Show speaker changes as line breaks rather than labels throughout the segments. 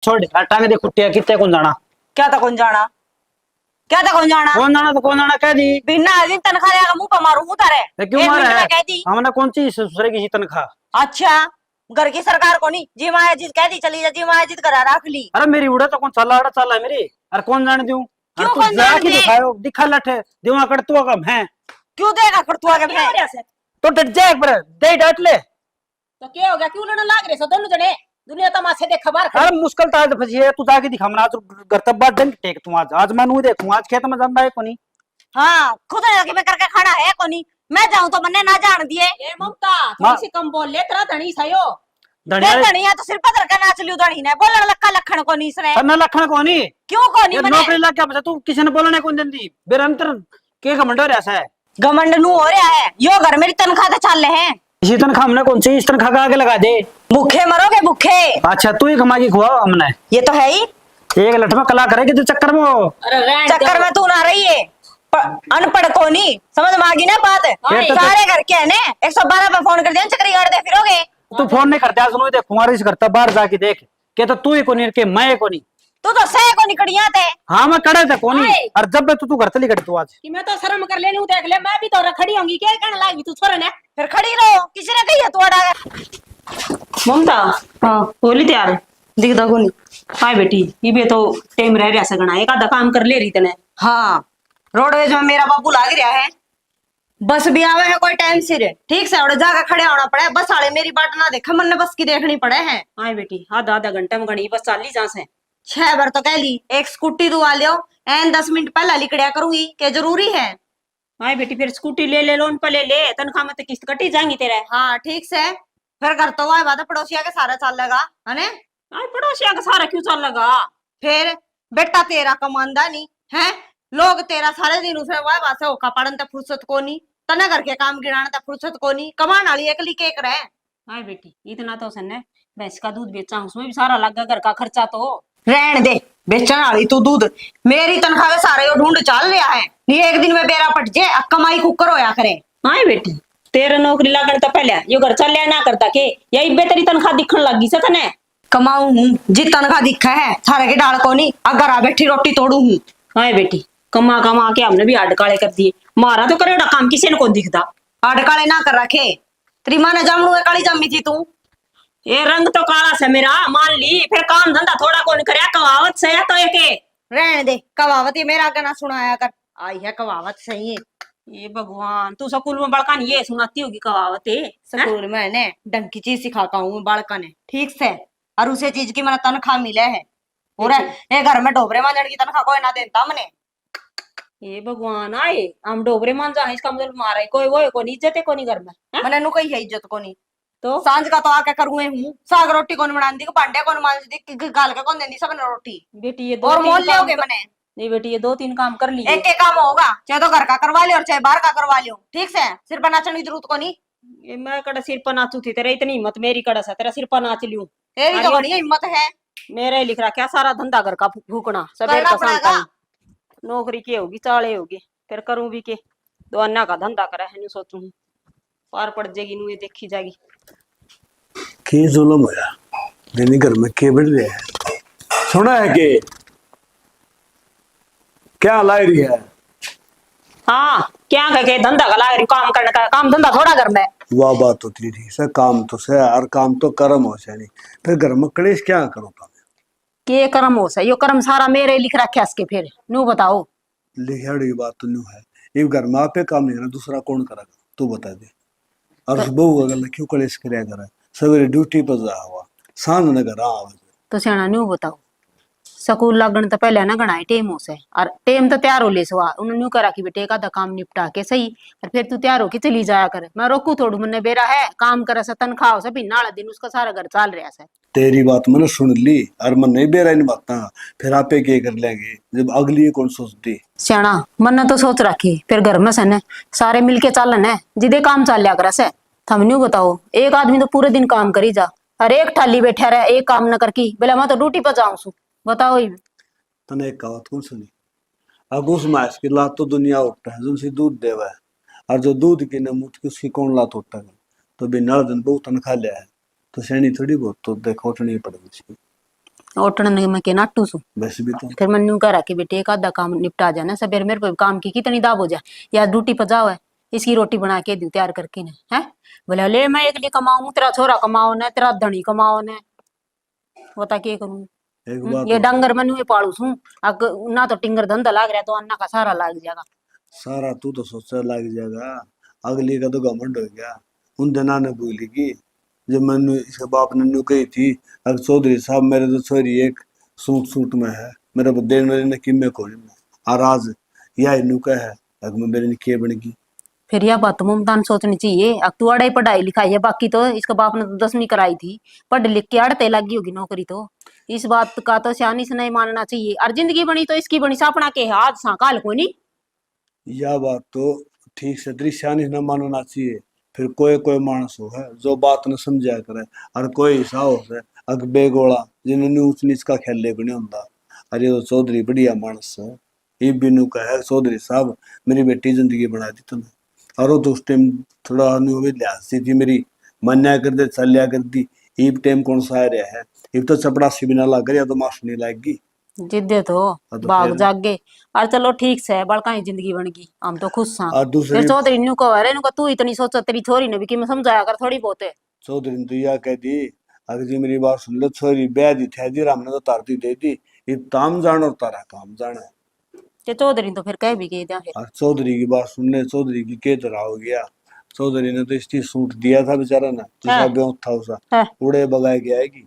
छोड़ टांगे दे कुटिया कितने कौन जाना
क्या था कौन जाना, क्या था कौन जाना?
कौन जाना कह दी
बिना दिन तनखा लेगा मुंह पर मारू तारे।
ये क्यों
एक
मारा
मिनट
है
में कह दी।
हमने कौन सी दूसरे की तनख्वाह
अच्छा, घर की सरकार को नहीं जी माया जीत कह दी चली जा, जी माया जीत करा रख ली।
अरे मेरी उड़ा तो कौन चला है मेरी अरे कौन जाने दूं अरे
क्यों
तू
कौन जान
जाके
दे?
दिखाओ दिखा लठे दिवा कर तू कम है
क्यों देगा खड़तुआ के भैं?
तो डट जा एक बार दे डांट ले
तो क्या हो गया, क्यों लड़ने लाग रहे सो दोनों जने? दुनिया तमाशे देख खबर खड़ी।
अरे मुश्किल तो आज फंसी है तू जाके दिखा मना आज घर तक बात डंग टेक तू आज मैं देखूं आज खेत में जाना है कोनी
हाँ खुद जाके मैं करके खड़ा है कोनी, मैं जाऊं तो मन्ने ना जान दिए।
ए ममता थोड़ी सी कम बोल ले, तेरा धनी सयो।
धनिया
धनिया तो सिर पर का नाच लियो धनी ने बोलने लक्का लखन को नहीं इसने।
सन्ना लखन कोनी
क्यों कोनी
ये
मने?
नौकरी लग क्या बचा तू किसी ने बोलने कौन देंदी बेरंतर के घमंड हो रहा है
घमंड नू हो रहा है, यो घर मेरी तनख्वाह तो चल रहे हैं।
इसी तनख्वाह हमने कौन सी इस तनख्वाह का आगे लगा दे
भूखे मरोगे भूखे।
अच्छा तू ही कमा के खुआ हमने
ये तो है ही,
एक लठ में कला करेगी तो चक्कर में वो।
अरे रहन
चक्कर में तू ना रही है अनपढ़ को नहीं समझ में आ गई ना बात।
ये तो
सारे घर के है ने 112 पे फोन कर दिया चक्री गाड़ दे फिरोगे।
तू फोन नहीं करते आज सुनो देख कुमारी से करता बाहर जाके देख के तो तू ही कोनी के मैं कोनी
तू तो सह को निकड़िया थे।
हाँ मैं कड़े थे कोनी
हाय।
और जब तू घर चली गई तू आज
कि मैं तो शर्म कर लेनी हूं, देख ले मैं भी तो खड़ी होंगी, क्या कहने लागी तू छोरे ने?
फिर खड़ी रहो, किसी ने कही है तू अड़ा।
ममता हाँ होली तैयार दिखदा को नहीं। हाय बेटी ये भी तो टाइम रह रहा सगना, एक आधा काम कर ले रही तने।
हाँ रोडवेज में मेरा बाबू लाग रहा है, बस भी आवे है कोई टाइम सिर ठीक से और जाकर खड़े होना पड़े, बस आले मेरी बाट ना देखे मन बस की देखनी पड़े है।
हाय बेटी आधा आधा घंटा में घड़ी बस चाली जा से
6 बार तो कह ली एक स्कूटी दुआ लियो एन 10 मिनट पहला लिकड़िया करूंगी क्या जरूरी है।
हाय बेटी फिर स्कूटी ले ले लोन पे ले ले, तनख्वाह में तो किस्त कटी जाएंगी तेरे।
हाँ ठीक से फिर घर तो वह बात पड़ोसिया के सारा चल लगा है ने।
हाय पड़ोसिया का सारा क्यों चल लगा?
फिर बेटा तेरा कमांदा नहीं है, लोग तेरा सारे दिन उसे वह बात से होका पड़न ते फुर्सत को नहीं, तना घर के काम गिराने ते फुर्सत को नहीं, कमान वाली एकली के करे।
हाय बेटी इतना तो सन्ने भैंस का दूध बेचा उसमें भी सारा लगा घर का खर्चा तो।
रहन दे बेचन वाली तू दूध, मेरी तनख्वाह में सारे यो ढूंढ चल रहा है, नहीं एक दिन में बेरा पट जे कमाई कुकर होया करे।
हाय बेटी तेरे नौकरी लागण तो पहले यो घर चल ना करता के यही बेहतरी तनख्वाह दिखन लगी से तने।
कमाऊ हूँ जी तनख्वाह दिखा है सारे के डाल को नहीं, अगर आ बैठी रोटी तोड़ू हूँ।
हाय बेटी कमा कमा के हमने भी अडकाले कर दिए, मारा तो करेड़ा काम किसी ने को दिखता।
अड़काले ना कर रखे, तेरी माँ ने जामनू है काली जमी थी तू।
ये रंग तो काला से मेरा मान ली, फिर काम धंधा थोड़ा कौन करे कहावत से तो एक
रहने दे कहावत ये मेरा आगे ना सुनाया कर, आई है कहावत सही है।
ये भगवान तू स्कूल में बड़का ये सुनाती होगी कहावत
स्कूल में ने ढंग की चीज सिखाता हूँ बालका ने ठीक से, और उसे चीज की मैंने तनख्वाह मिले है और ये घर में डोबरे मांझन की तनख्वाह कोई ना देता मैंने।
ये भगवान आए हम डोबरे मान जा इसका मतलब मारा कोई वो कोनी इज्जत है कोनी घर में है?
मैंने नु कही है इज्जत को नहीं
तो
सांझ का तो आके करूए हूँ, साग रोटी कौन बना दी भांडे कौन मांज दी गाल के कौन देंदी सब रोटी
बेटी ये दो
और
तीन
मोल
काम
लोगे मैंने।
नहीं बेटी ये 2-3 काम कर लिए।
एक एक काम होगा, चाहे तो घर का करवा लियो और चाहे बाहर का करवा लियो ठीक से, सिर पर नाचने की जरूरत को नहीं।
ये मैं कड़ा सिर पर नाचू थी तेरे इतनी हिम्मत मेरी कड़ा सा तेरा सिर पर नाच लियूं।
तेरी तो बड़ी हिम्मत है।
मेरे लिख रहा क्या सारा धंधा घर का फूकना सवेर
करना
का शाम
पड़ेगा।
तक नौकरी की होगी चाले होगी फिर करूं भी के दो अन्ना का धंधा करे है नु सोचूं पार पड़ जाएगी नु ये देखी जाएगी।
की जुल्म होया देनी घर में के बढ़ रहे हैं सुना है कि क्या लाई रही है।
हाँ क्या कह के धंधा का लाग काम करने का काम धंधा थोड़ा घर में।
वह बात तो तेरी ठीक है, काम तो से हर काम तो कर्म हो से नहीं, फिर घर में कलेश क्या करो तुम?
के कर्म हो सा यो कर्म सारा मेरे लिख रखे इसके फिर नु बताओ।
लिखी बात तो नहीं है, ये घर में आप काम नहीं है ना दूसरा कौन करेगा तू बता दे। और बहू अगर क्यों कलेश कराया करे, सवेरे ड्यूटी पर जा हुआ सांझ न घर आवे
तो सियाना न्यू बताओ स्कूल लगन तो पहले ना गणाए टेम हो से और टेम तो तैयार हो ले सवा उन्होंने न्यू करा कि बेटे का काम निपटा के सही और फिर तू तैयार होके चली जाया कर, मैं रोकू थोड़ू मन्ने बेरा है काम करे से तनख्वाह हो से भी नाला दिन उसका सारा घर चल रहा है।
तेरी बात मैंने सुन ली और मन नहीं बेरा इन बात फिर आपे के कर लेंगे जब अगली कौन सोचती।
सियाना मन तो सोच रखी फिर घर में से सारे मिलके चलन है जिदे काम चल लिया करे से थम न्यू बताओ एक आदमी तो पूरे दिन काम करी जा और एक ठाली बैठा रहे एक काम न करकी बोले मैं तो ड्यूटी पर जाऊं सु बताओ ही।
तने एक कहावत कौन सुनी, अगुस मास की लात तो दुनिया उठता है जिनसे दूध देवा है और जो दूध की नमूत की उसकी कौन लात उठता है, तो भी नर दिन बहुत तनखा लिया है तो सैनी थोड़ी बहुत तो देखो उठनी पड़ेगी उसकी।
ओटन ने मैं के नाटू सु
वैसे भी तो
फिर मन्नू कह रहा कि बेटे एक आधा काम निपटा जाना सवेरे मेरे पे काम की कितनी दाब हो जाए या ड्यूटी पर जाओ है इसकी रोटी बना के दूं तैयार करके ने है बोले ले मैं एक लिए कमाऊं तेरा छोरा कमाओ ने तेरा धनी कमाओ ने बता के करूं
एक बात
ये
और,
डंगर मनु में पालू छू अग ना तो टिंगर धंधा लाग रहा तो अन्ना का सारा लाग जाएगा
सारा तू तो सोचा लग जाएगा, अगली का तो घमंड हो गया। उन दिना ने भूलेगी जब मैंने इसके बाप ने न्यू कही थी, अगर चौधरी साहब मेरे तो छोरी एक सूट सूट में है, मेरे को देने वाले ने किमे कोई में और आज यह न्यू का है, अगर मैं मेरे ने के बनेगी।
फिर यह बात मुमतान सोचनी चाहिए अब तू अड़ाई पढ़ाई लिखाई है बाकी तो इसका बाप ने तो 10वीं कराई थी पढ़ लिख के अड़ते लगी होगी नौकरी तो इस बात का तो सियानी से नहीं मानना चाहिए और जिंदगी बनी तो इसकी बनी सपना के आज सा काल को नहीं
यह बात तो ठीक से दृश्यानी न मानना चाहिए। फिर कोई कोई मानस हो है जो बात न समझा करे और कोई हिसाब हो है अग बेगोला जिन्होंने ऊंच नीच का खेले भी नहीं होता। अरे तो चौधरी बढ़िया मानस है, ये बिनू का है चौधरी साहब मेरी बेटी जिंदगी बना दी तुमने। और वो तो उस टाइम थोड़ा लिहाज थी मेरी, मन्या कर दे चलिया कर दी। ये टाइम कौन सा आ रहा है, ये तो चपड़ासी बिना लग या तो मास्टर नहीं लाएगी
जिद्दे तो
हाँ तो
भाग
फिर
जागे और चलो ठीक से बड़का ही जिंदगी बन गई हम तो खुश सा
और
फिर
दूसरी
चौधरी न्यू को अरे नु को तू इतनी सोचो तेरी छोरी ने भी कि मैं समझाया कर थोड़ी बहुत है
चौधरी ने तो यह कह दी, अगर जी मेरी बात सुन लो छोरी ब्याह दी थे जी हमने तो तारती दे दी, ये ताम जान और तारा काम जाना है।
ते चौधरी तो फिर कह भी गए दिया फिर
और चौधरी की बात सुनने चौधरी की के तरह हो गया। चौधरी ने तो इसकी सूट दिया था बेचारा ना जिसका
हाँ।
ब्यों था उसका
हाँ।
उड़े बगाए गया है कि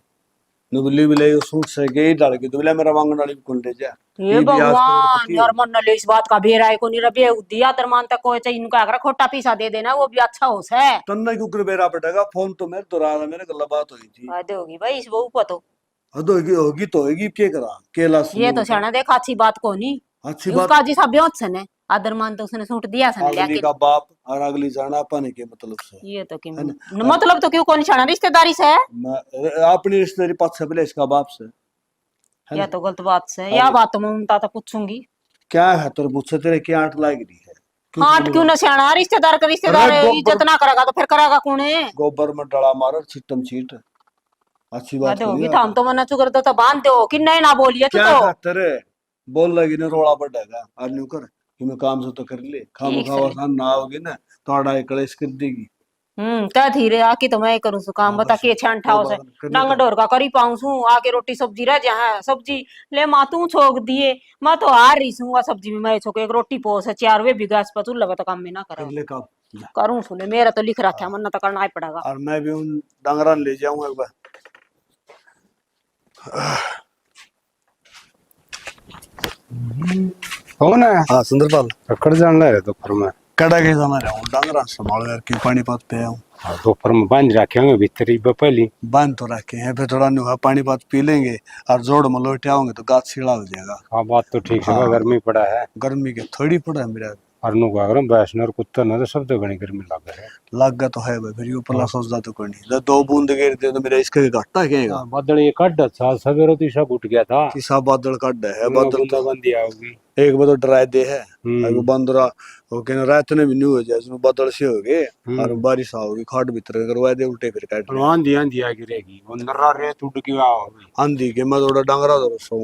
नुबली बिले सूट से गई डाल के तो बोला मेरा मांगने वाली भी खुल दे जा
ये
भी आज
भगवान
करोड़पति
यार
हो।
मन ले इस बात का बेरा है को नहीं रबे दिया दरमान तक को चाहिए इनका अगर खोटा पीसा दे देना वो भी अच्छा हो से
तन्ना क्यों कर बेरा पड़ेगा, फोन तो मेरे तो रहा था, मेरे गल्ला बात हुई थी।
फायदे होगी भाई इस बहू को तो
हद होगी तो होगी के करा केला
ये तो
सुनो
सियाना देखा अच्छी बात को नहीं
अच्छी बात।
उसका जी सा ब्योत से ने आदरमान तो उसने सूट दिया सन
अगली
लेके
का बाप और अगली जाना पाने के मतलब से
ये तो कि
है ना।
मतलब तो क्यों कौन सियाना रिश्तेदारी से है
अपनी रिश्तेदारी पास से पहले इसका बाप से है
या
ना।
तो गलत बात से या बात तो मैं ममता तो पूछूंगी
क्या है तेरे मुझसे तेरे क्या आंट लाग रही है क्यों
हाँ
बोल
क्यों
रहा
ना सियाना रिश्तेदार का रिश्तेदार
अरे गोबर-
इज्जत ना करेगा तो फिर करेगा कौन है
गोबर में डला मारो छिटम छीट अच्छी बात
वादे होगी
करी
तो हम तो मना चुकर तो बांध दो कि नहीं ना बोलिए तू
क्या
तो
खातर है बोल लगी ना रोड़ा बढ़ेगा और न्यू कर कि मैं काम से तो कर ले खाम
ठीक
खावा
है।
सान ना होगी ना तो अड़ाई कलेश कर देगी।
क्या धीरे आके तो मैं करूँ सु काम
हाँ
बता
बस
के छान ठाव से
करने
डंग
का
डोर का करी पाऊं सु आके रोटी सब्जी रह जा है सब्जी ले माँ तू छोक दिए मैं तो हार रही सु आ सब्जी में मैं छोक एक रोटी पोस है चार वे भी गैस पर चूल्हा तो काम में ना
कर
करो
ले काम जा।
करूँ सुने मेरा तो लिख रखा है मन्ना तो करना ही पड़ेगा
और मैं भी उन डांगरा ले जाऊंगा एक बार।
कौन है
हाँ सुंदरपाल
कड़ जान ले रहे दोपहर में
कड़ा के जाना रहा हूँ डांगरा संभाल करके पानी पात पे आऊँ
दोपहर में बांध रखे होंगे भीतर ही पहली
बांध तो रखे हैं फिर थोड़ा नुहा पानी पात पी लेंगे और जोड़ में लौटे आओगे तो गाछ सीढ़ा हो जाएगा।
हाँ बात तो ठीक है
हाँ।
गर्मी पड़ा है
गर्मी के थोड़ी पड़ा है मेरा
और नु का गरम वैष्णव कुत्ता ना तो सब तो घनी गर्मी लग है
लग गया तो है भाई फिर ऊपर ला सोचता तो कोई नहीं जब 2 बूंद गिर दे तो मेरा इसका घाटा क्या है
बादल ये कट था सवेरे तो सब उठ गया था
कि सब बादल काट है बादल तो
बंदी आओगी
एक बार तो डराए दे है
हम्म।
एक बंदरा वो कहना रात ने भी नहीं हो जाए उसमें बादल से हो गए और बारिश आओगी खाट भीतर करवा दे उल्टे फिर काट ले।
आंधी आंधी आ गिरेगी वो नर्रा रे टूट के आओगी
आंधी के मैं थोड़ा डांगरा तो सो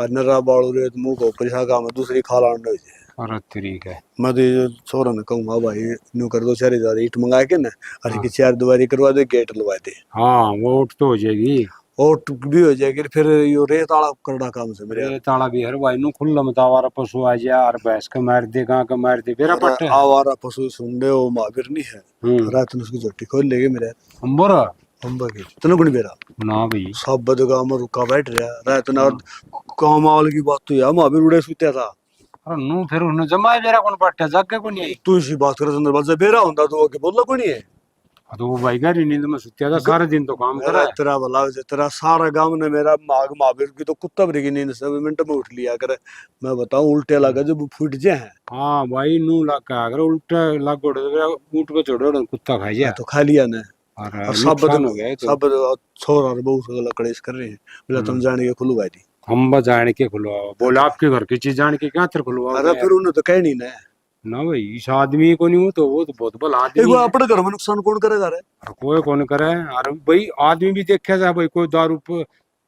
और नर्रा बाड़ू रे मुंह को ऊपर छागा में दूसरी खाला अंडा हो जाए
और ठीक है
मैं तो ये छोरा ने कहूंगा भाई न्यू कर दो 4000 ईट मंगा के ना अरे की 4 दीवारी करवा दे गेट लगा दे
हाँ वो उठ तो हो जाएगी
और टूट भी हो जाएगी फिर यो रेत आला करना काम से मेरे
ये ताला भी हर भाई नु खुल्ला मतावारा पशु आ जा और भैंस का मार दे कहां का मार दे बेरा पट्टे
आवारा पशु सुनने वो महावीर नहीं है रात में उसकी झोटी खोल लेगे मेरे
अंबर
अंबा की तने गुण बेरा
ना भाई
सब बदगा में रुका बैठ रहा रात ना काम वाल की बात तो यार महावीर उड़े सुत्या था
और नु फिर उन्हें जमाए बेरा कौन पट्टे जाके को नहीं
तू इसी बात कर अंदर बात से बेरा होता तो के बोलला कोनी है
तो वो भाई घर नींद में सुत्या था सारे दिन तो काम कर रहा है
तेरा भला तेरा सारा गांव ने मेरा माग महावीर की तो कुत्ता भरी की नींद से मिनट में उठ लिया करे मैं बताऊं उल्टे लगा जब फूट जाए हैं
हाँ भाई नू लगा अगर उल्टा लागोड़ ऊँट पे चढ़ो कुत्ता खा जा
तो खा लिया ने
और
सब
नुकसान हो गया तो
सब छोरा और बहू से कलेश कर रहे हैं बोला तुम जाने के खुलवा दी
हम बस जान के खुलवाओ बोले आपके घर की चीज जान के क्या तेरे खुलवाओ
अरे फिर उन्हें तो कहनी ना
ना भाई इस आदमी को नहीं हो तो वो तो बहुत बड़ा आदमी
एक
है।
अपने घर में नुकसान कौन करेगा रे
और कोई कौन करे और भाई आदमी भी देखा जाए भाई कोई दारू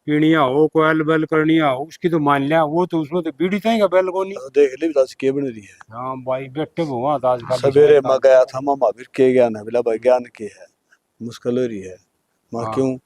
पीणिया हो कोई अल बल करनिया हो उसकी तो मान लिया, वो तो उसमें तो बीड़ी चाहिए बेल को नहीं।
देख ले दस के बन रही है।
हाँ भाई बैठे वो आजकल
सवेरे मैं गया था मामा फिर के ज्ञान है बोला भाई ज्ञान के है मुश्किल हो रही है। माँ
हाँ।
क्यों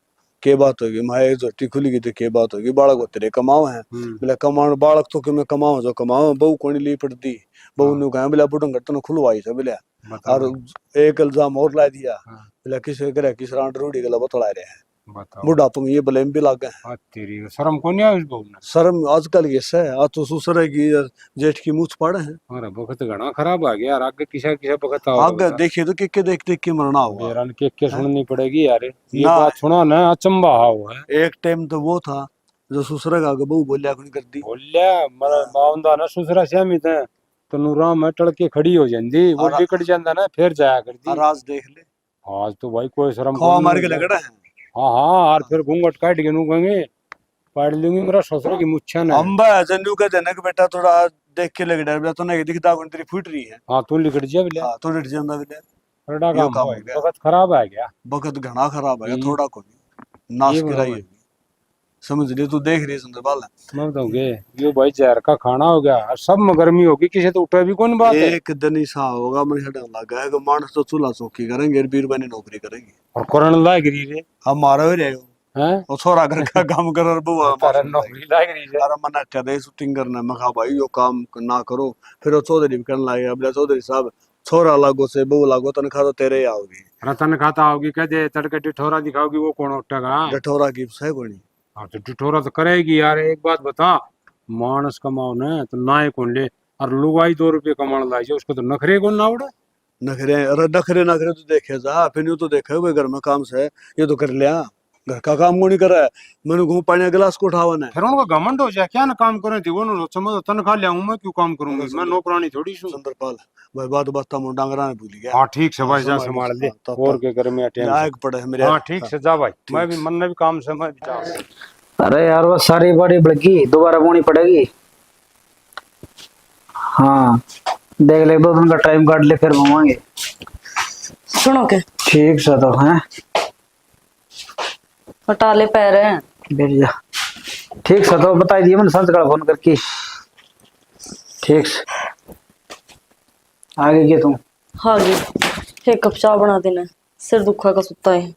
के बात होगी, माँ एक जोटी खुली गई तो के बात होगी, बालक तेरे कमाओ है बोला कमाओ बालक तो कि मैं कमाओ जो कमाओ बहू कौन ली पड़ती बहू ने कहा बोला बुढ़ंग तो खुलवाई से बोला और एक इल्जाम और ला दिया बोला किसी करे किस रांड रूढ़ी गला बतला रहे हैं बुढ़ापे में ये ब्लेम भी लागे हैं।
तेरी शर्म को नहीं आई उस बहू ने?
शर्म आजकल ये है आज तो ससुर की जेठ की मूछ पड़े हैं।
अरे वक्त घना खराब आ गया यार, आगे किसा किसा वक्त
आगे देखिए तो के देख के मरना होगा
यार, के सुननी पड़ेगी यार ये
ना।
बात सुना ना अचंबा हुआ है।
एक टाइम तो वो था जो ससुर का आगे बहू बोलिया कुछ कर दी
बोलिया मरा बाउंदा ना ससुरा सहमित है तो नूरा में टड़के खड़ी हो जाती वो बिगड़ जाता ना फिर जाया करती।
और आज देख ले
आज तो भाई कोई शर्म
खवा मार के लगड़ा है।
हाँ हाँ और फिर घूंघट काट के नू कहेंगे पाड़ लूंगी मेरा ससुर की मुच्छा ना
अंबा जन्नू का जनक बेटा थोड़ा देख के लग डर तो नहीं दिखता कौन तेरी फूट रही है।
हाँ तू लिखट जा बिले
हां तो डट ਜਾਂਦਾ बिले
बड़ा
यो
काम
काम
हो
हो गया।
गया, वक्त खराब आ गया।
वक्त घना खराब है थोड़ा को नाश
ये
कराई
बराबर।
होगी समझ ले तू देख रही सुंदर बाल
मैं बताऊंगे यो भाई जहर का खाना हो गया और सब में गर्मी होगी किसी तो उठा भी कौन बात है।
एक दिन ही सा होगा मन हटन लगा है कि मानस तो चूल्हा चौकी करेंगे बीरबानी नौकरी करेंगे
और कोरोना लाग रही रे
हम मारो ही रहे
हैं
और छोरा घर का काम कर और बुआ
तारा नौकरी लाग रही है।
अरे मना कर दे शूटिंग करना मैं कहा भाई यो काम ना करो फिर वो चौधरी भी करने लगे बोले चौधरी साहब छोरा लागो से बहू लागो तनख्वाह तो तेरे ही आओगी
रतन खाता होगी कह दे तड़के टिठोरा दिखाओगी वो कौन उठेगा।
डठोरा की सही कोनी
हाँ तो टिठोरा तो करेगी यार। एक बात बता मानस कमाओ ना तो ना कौन ले और लुगाई 2 रुपये कमाने लाई उसको तो नखरे कौन ना उड़े।
नखरे अरे नखरे नखरे तो देखे जा फिर यूं तो देखे हुए घर में काम से ये तो कर लिया घर का काम को नहीं कर रहा है मैंने घूम पानी गिलास को उठावन है
फिर उनको घमंड हो जाए क्या ना काम करे थी वो समझ तनख्वाह ले आऊं मैं क्यों काम करूंगी मैं नौकरानी थोड़ी सू।
सुंदरपाल भाई बात बता मुंह डांगरा ने भूल गया।
हाँ ठीक से भाई जा संभाल ले और के घर में टाइम
लायक पड़े है मेरे।
हाँ ठीक से जा भाई मैं भी मन ने भी काम से मैं भी जा।
अरे यार वो सारी बड़ी बढ़गी दोबारा बोनी पड़ेगी। हाँ देख ले 2 दिन का टाइम काट ले फिर घूमांगे।
सुनो के
ठीक से तो है
हटा ले पैर हैं
बैठ जा। ठीक से तो बता दिए मैंने संत का फोन करके। ठीक से आगे के तुम
हाँ जी एक कप चाय बना देना सिर दुखा का सुत्ता है।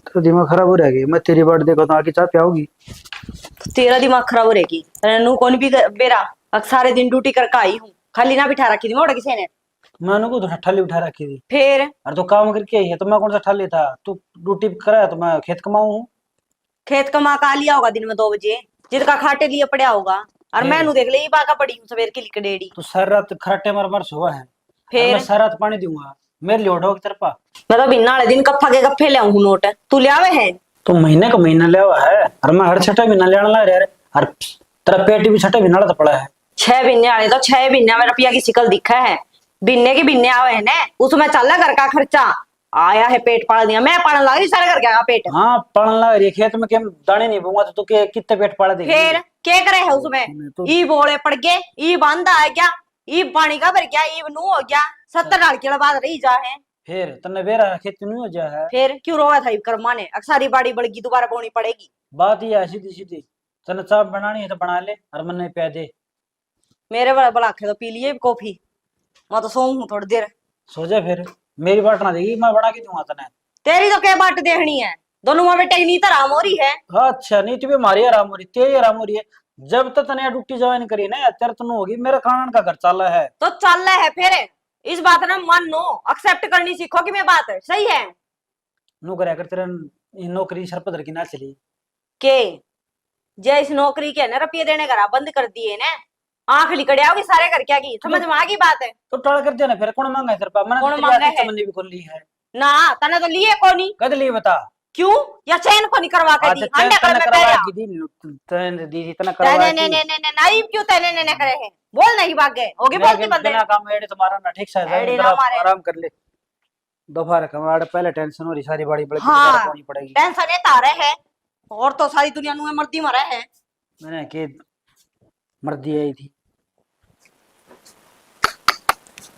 तो दिमाग खराब हो रहेगी मैं तेरी बात देखो तो आगे चाय पियाओगी।
तो तेरा दिमाग खराब हो रहेगी नू कौन भी बेरा अब सारे दिन ड्यूटी करके आई हूँ खाली ना बिठा रखी थी मोड़ किसी ने
मैंने को तो ठल्ली उठा रखी थी।
फिर
अरे तो काम करके आई है तो मैं कौन सा ठल्ली था तू ड्यूटी कराया तो मैं खेत कमाऊं हूँ।
खेत कमा का लिया होगा दिन में 2 बजे जिसका खाटे लिए पड़ा होगा और मैनू देख ले ये बाका पड़ी हूँ सवेर की लिकड़ेड़ी।
तो सारी रात खराटे मर हुआ है
फिर
मैं सारी रात पानी दूंगा मेरे लिए उठाओ तरफा।
मैं तो बिना वाले दिन कप्फा के गप्फे ले आऊँ नोट तू ले आवे है
तो महीने का महीना ले हुआ है और मैं हर छठे महीना ले आने लग रहा और तेरा पेट भी छठे महीना तो पड़ा है।
6 बिन्ने आने तो 6 बिन्ने में रुपया की शिकल दिखा है बिन्ने के बिन्ने आवे है ना उसमें चल घर का खर्चा आया है पेट पाल दिया मैं पालन लग रही सारे घर का पेट।
हाँ पढ़ने लग रही है खेत में क्या दाने नहीं बोऊंगा तो तू कितने पेट पाला देगी।
फिर क्या करे है उसमें ई बोले पड़ गए ई बांधा आ गया ई पानी का भर गया ई नू हो गया 70 डाल के बाद रही जा है।
फिर तन्ने बेरा खेती नहीं हो जा है
फिर क्यों रोया था कर्मा ने अक्सारी बाड़ी बढ़गी दोबारा बोनी पड़ेगी।
बात ये है सीधी सीधी तने चाय बनानी है तो बना ले और मन प्या दे।
मेरे बड़ा बलाखे तो पी लिए कॉफी मैं तो सोऊं हूँ थोड़ी देर
सो जा फिर मेरी बाट ना देगी मैं बना के दूंगा तने।
तेरी तो क्या बाट देखनी है दोनों माँ बेटे की नीत आराम हो रही है।
अच्छा नहीं तुम्हें मारी आराम हो रही तेरी आराम हो रही है जब तक तने ड्यूटी ज्वाइन करी ना तेरे तो होगी मेरा खान का घर चल रहा है
तो चल रहा है फिर इस बात ना मान नो एक्सेप्ट करनी सीखो कि मैं बात है सही है
नु करे अगर तेरा नौकरी सरपदर की ना चली
के जय इस नौकरी के ना रुपये देने का बंद कर दिए ना आंख लिकड़े आओगी सारे घर क्या की समझ में आ गई बात है
तो टल कर देना फिर कौन मांगा है तेरे पास मैंने
कौन
तो
मांगा है?
चमन भी खोल ली है
ना तने तो लिए कोनी
कद लिए बता
क्यों या चैन को नहीं करवा के दी अंडा कर में पैरा
तने दी तना
तने
करवा
ने ने ने नहीं क्यों तने ने करे हैं बोल नहीं भागे होगी बोलती बंदे
बिना काम एड़े तुम्हारा ना ठीक से
एड़े ना मारे।
आराम कर ले दोपहर का पहले टेंशन हो रही सारी बड़ी बड़ी
हाँ,
होनी पड़ेगी
टेंशन ये तारे है और तो सारी दुनिया नु मर्दी मरा है
मैंने के मर्दी आई थी।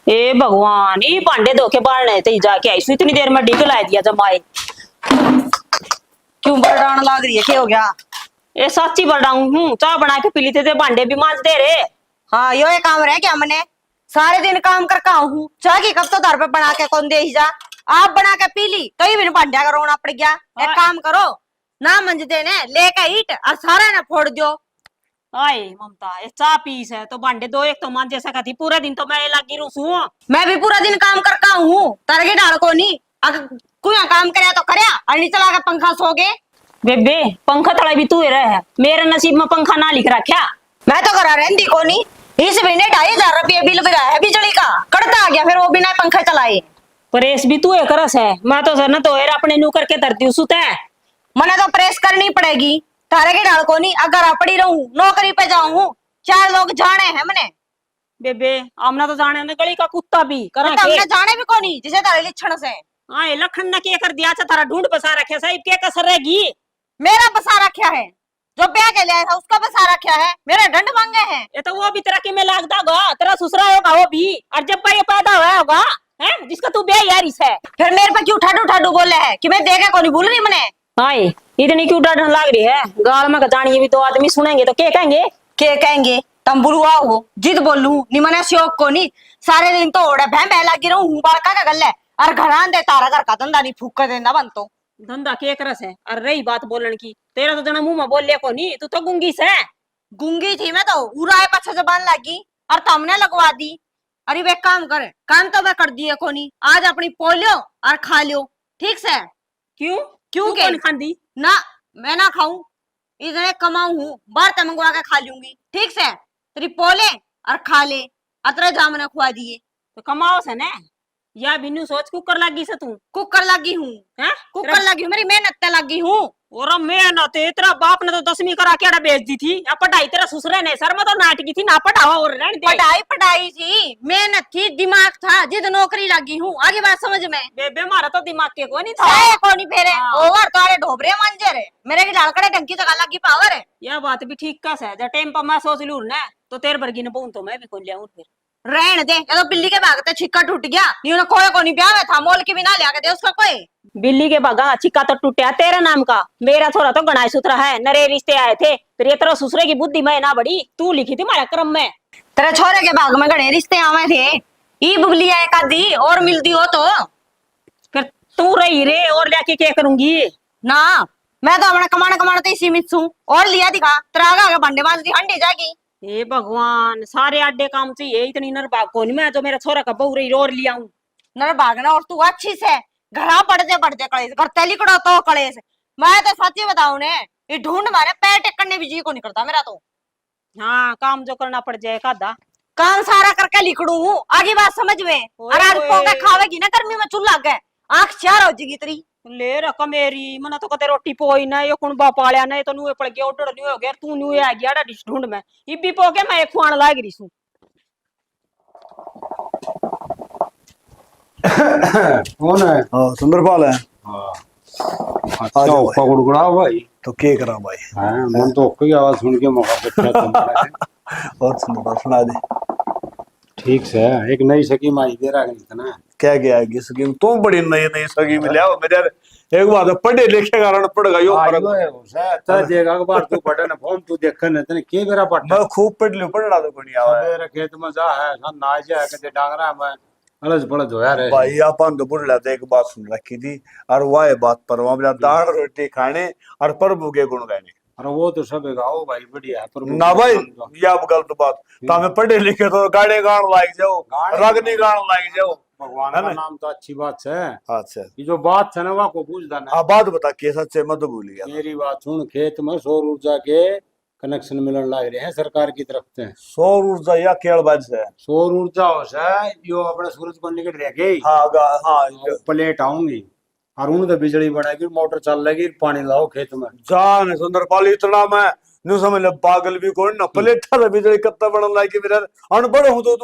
ए भगवान ये पांडे धोखे बाढ़ने थे जाके आई इतनी देर में डी ला दिया जमाए क्यों बरडान लाग रही है क्या हो गया
ये सच्ची बताऊं हूँ, चाय बना के पी ली थे भांडे भी मांज दे रे।
हाँ यो ये काम रह क्या मैंने सारे दिन काम कर का हूँ चाय की कप तो दर पे बना के कौन दे ही जा। आप बना के पी ली तो भी भांडा का रोना पड़ गया। एक काम करो ना मंज देने लेके ईट और सारा ना फोड़ दो।
आए ममता ये चाय पीस है तो भांडे दो एक तो मांज जैसा का थी पूरे दिन तो मैं लगी रूसू।
मैं भी पूरा दिन काम कर का हूँ तरगे डाल को नहीं अगर कोई काम करे तो करया और नीचे लगा पंखा सोगे।
बेबे पंखा तला भी तू ही रहे, मेरे नसीब में पंखा ना लिख रखा।
मैं तो करा रहती को नहीं इस महीने 2,500 रुपये बिल भी रहा है बिजली का कड़ता आ गया फिर वो बिना पंखा चलाए।
प्रेस भी तू एक रस है, मैं तो सर ना तो अपने नू करके धरती हूँ सुते।
मने तो प्रेस करनी पड़ेगी तारे के डाल को नहीं अगर आ पड़ी रहूं नौकरी पे जाऊं 4 लोग जाने हैं मने।
बेबे आमना तो जाने ने गली का कुत्ता भी करा
तो हमने
के।
जाने भी को नहीं जिसे तारे लिच्छण से
हाँ लखन ने क्या कर दिया था तारा ढूंढ बसा रखे साहिब क्या कसर रहेगी।
मेरा बसा रखा है जो ब्याह के लिया था उसका बसा रखा है मेरे दंड मांगे हैं।
ये तो वो भी तेरा कि में लागदा होगा, तेरा ससुरा होगा वो भी, और जब ये पैदा हुआ होगा है जिसका तू ब्याह यार इस है।
फिर मेरे पे क्यों ठाडू ठाडू बोले है कि मैं देखे को नहीं भूल रही मने।
हाय इतनी क्यों डर लाग रही है, गाल में जानिए भी 2 आदमी सुनेंगे तो क्या कहेंगे।
के कहेंगे तुम बुलवा हो जिद बोलू निमने शौक को नहीं सारे दिन तो ओढ़े भैं लगी रहूं हूं बड़का का गल है और घरान दे तारा घर का धंधा नहीं फूक कर देना बन तो
धंधा के करस है। और रही बात बोलन की तेरा तो जना मुंह में बोल लिया को नहीं, तू तो गुंगी से
गुंगी थी मैं तो उराए पछे जबान लगी और तुमने लगवा दी। अरे वे काम कर काम तो मैं कर दिए को नहीं आज अपनी पोलियो और खा लियो ठीक से।
क्यों
क्यों
तू
के
कौन खांदी
ना मैं ना खाऊं इतने कमाऊं हूँ बाहर ते मंगवा के खा लूंगी ठीक से तेरी पोले और खा ले अतरे जामने खुआ दिए।
तो कमाओ से ने या बिन्नू सोच कुकर लगी से तू
कुकर लगी हूँ
हैं
कुकर लगी हूँ मेरी मेहनत ते लगी हूँ।
और मेहनत तेरा बाप ने तो 10वीं करा के बेच दी थी, अब पढ़ाई तेरा ससुरे ने सर में तो नाटकी थी ना पढ़ावा और रहने दे।
पढ़ाई पढ़ाई थी मेहनत थी दिमाग था जिद नौकरी लगी हूँ आगे बात समझ में।
बेबे मारा तो दिमाग के को नहीं था
को नहीं फेरे ओवर तो अरे ढोबरे मंजे रे मेरे की लालकड़े ढंकी जगह लगी पावर है।
यह बात भी ठीक कस है जब टाइम पर मैं सोच लूं ना तो तेरे बरगी ने बोन तो मैं भी खोल लिया फिर
रहने दे ये तो बिल्ली के भागते छिक्का टूट गया नहीं उन्हें कोई को नहीं ब्याह था मोल के बिना लिया के दे उसका कोई
बिल्ली के भागा छिक्का तो टूटा तेरा नाम का, मेरा छोरा तो गणाई सुथरा है, नरे रिश्ते आए थे फिर ये तेरा ससुरे की बुद्धि में ना बड़ी तू लिखी थी हमारा क्रम में।
तेरे छोरे के भाग में गणे रिश्ते आवे थे ई बुबली एक आधी और मिलती हो तो
फिर तू रही रे और लेके क्या करूंगी
ना मैं तो अपने कमाने कमाने तो सीमित हूँ और लिया दिखा तेरा आगे भांडे मांजती हंडी जागी।
हे भगवान सारे आडे काम चाहिए इतनी नरभाग को नहीं मैं जो मेरा छोरा का बहू रही और लिया हूँ।
नर भागना और तू अच्छी से घरा पड़ते पड़ते कलेस घर तेलिकड़ो तो कलेस मैं तो सच्ची बताऊं ने ये ढूंढ मारे पैर टेकने भी जी को नहीं करता मेरा तो।
हाँ काम जो करना पड़ जाए कादा
काम सारा करके लिखड़ू हूँ आगे बात समझ में और आज पोंका खावेगी ना गर्मी में चूल्हा गए आंख चार हो जाएगी तेरी
ले रखा मेरी मना तो कते रोटी पोई ना ये कौन बा पालिया ना तो नुए पड़ गया ऑर्डर न्यू हो गया तू न्यू आ गया डिश ढूंढ में इबी पो के मैं खुआन लाग रही हूं।
कौन है?
हाँ सुंदरपाल है।
हाँ
आ
अच्छा
जाओ
ओका गुड़गुड़ा भाई।
तो के करा भाई।
हाँ मन तो ओका की आवाज सुन के मौका पे तुम्हारा है।
और सुंदरपाल सुना दे
ठीक से एक नई सकी माई दे रहा है ना
क्या गया की स्कीम तुम बड़ी नई नई स्कीम ले आओ मेरे यार एक बात है पढ़े लिखे कारण पड़ेगा यो फर्क
आयो है उसे ता देगा अखबार तू पढ़े ना फॉर्म तू देखन तने के बेरा पढ़
मैं खूब पढ़ लियो पढ़ना तो कोनी आवा है।
मेरे खेत में जा है सन ना जा के डांगरा में अलज पड़द होया रे
भाई अपन तो बुढ़ला तो एक बात सुन रखी थी और वाह बात पर वहां दाल रोटी खाने और प्रभु के गुण गाने।
अरे वो तो सब गाओ भाई बढ़िया पर
ना भाई ये अब गलत बात तामे पढ़े लिखे तो गाने गान लाग जाओ रागनी गान लाग जाओ
भगवान का नाम तो अच्छी बात है।
अच्छा
ये जो बात है ना वो को पूछदा ना
बात बता के सच्चे मत भूल गया।
मेरी बात सुन खेत में सौर ऊर्जा के कनेक्शन मिलने लग रहे हैं सरकार की तरफ से।
सौर ऊर्जा या केड़बाज से
सौर ऊर्जा हो से यो अपने सूरज को निकल रह गई
हाँ
प्लेट आऊंगी और उन तो बिजली बनाएगी मोटर चल लगी पानी लाओ खेत में
जान सुंदरपाल इतना मैं न्यू समझ ले पागल भी कौन ना प्लेटा से बिजली कत्ता बनन लागी मेरे अनपढ़ हूं तो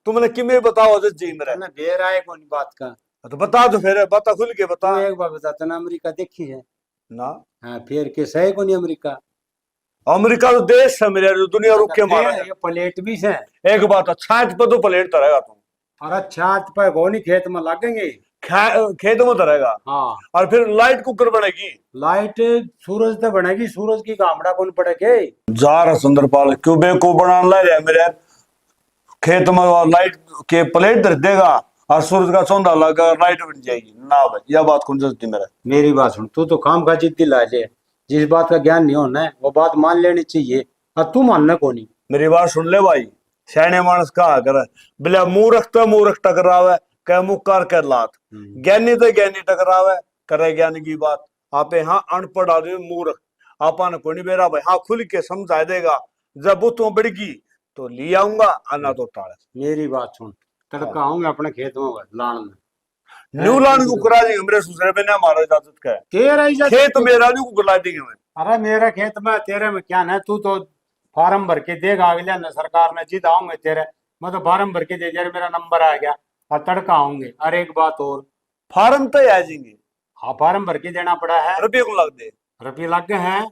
तुमने किमे बताओ जिस जी मेरे
ना देर आए कौन बात का
तो बता तो फिर बता खुल के बता
तो एक बार बताता ना अमेरिका देखी है
ना।
हाँ फिर कैसे है कौन अमेरिका
अमेरिका तो देश है मेरे जो दुनिया रुक के मारा
ये प्लेट भी है
एक बात अच्छा है तो प्लेट तो रहेगा तुम
और अच्छा पे गोनी खेत में लगेंगे
खेत में उतरेगा
हाँ
और फिर लाइट कुकर बनेगी।
लाइट सूरज तो बनेगी, सूरज की कामड़ा कौन पड़ेगे।
जा रहा सुंदरपाल क्यों बेको बनाने ला रहा है मेरे खेत में, लाइट के प्लेट धर देगा और सूरज का चौंधा लगा लाइट बन जाएगी ना भाई, यह बात कौन सोचती मेरा।
मेरी बात सुन, तू तो काम का जिद्दी ला ले, जिस बात का ज्ञान नहीं होना है वो बात मान लेनी चाहिए, और तू मानना को नहीं।
मेरी बात सुन ले भाई, सैने मानस कहा करे बिला मूर्ख तो मूर्ख टकरावे कह मुकर के लात, ज्ञानी तो ज्ञानी टकरावे करे ज्ञान की बात। आप यहाँ अनपढ़ आदमी मूर्ख आपन को नहीं बेरा भाई, हाँ खुल के समझा देगा, जब वो तो बढ़गी तो ले आऊंगा आना तो टाले।
मेरी बात सुन, तड़का आऊंगा अपने खेत में लान में,
न्यू लान को करा देंगे मेरे ससुरे पे ना मारा इजाजत का है।
तेरा इजाजत
खेत मेरा नहीं को करा देंगे मैं।
अरे मेरे खेत में तेरे में क्या है, तू तो फार्म भर के देगा अगले ने सरकार ने जिद आऊंगे तेरे, मैं तो फार्म भर के दे दिया, मेरा नंबर आ गया और तड़का आऊंगे। अरे एक बात और,
फार्म तो आ जाएंगे।
हाँ फार्म भर के देना पड़ा है,
रुपये को लग दे
रुपये लग गए हैं।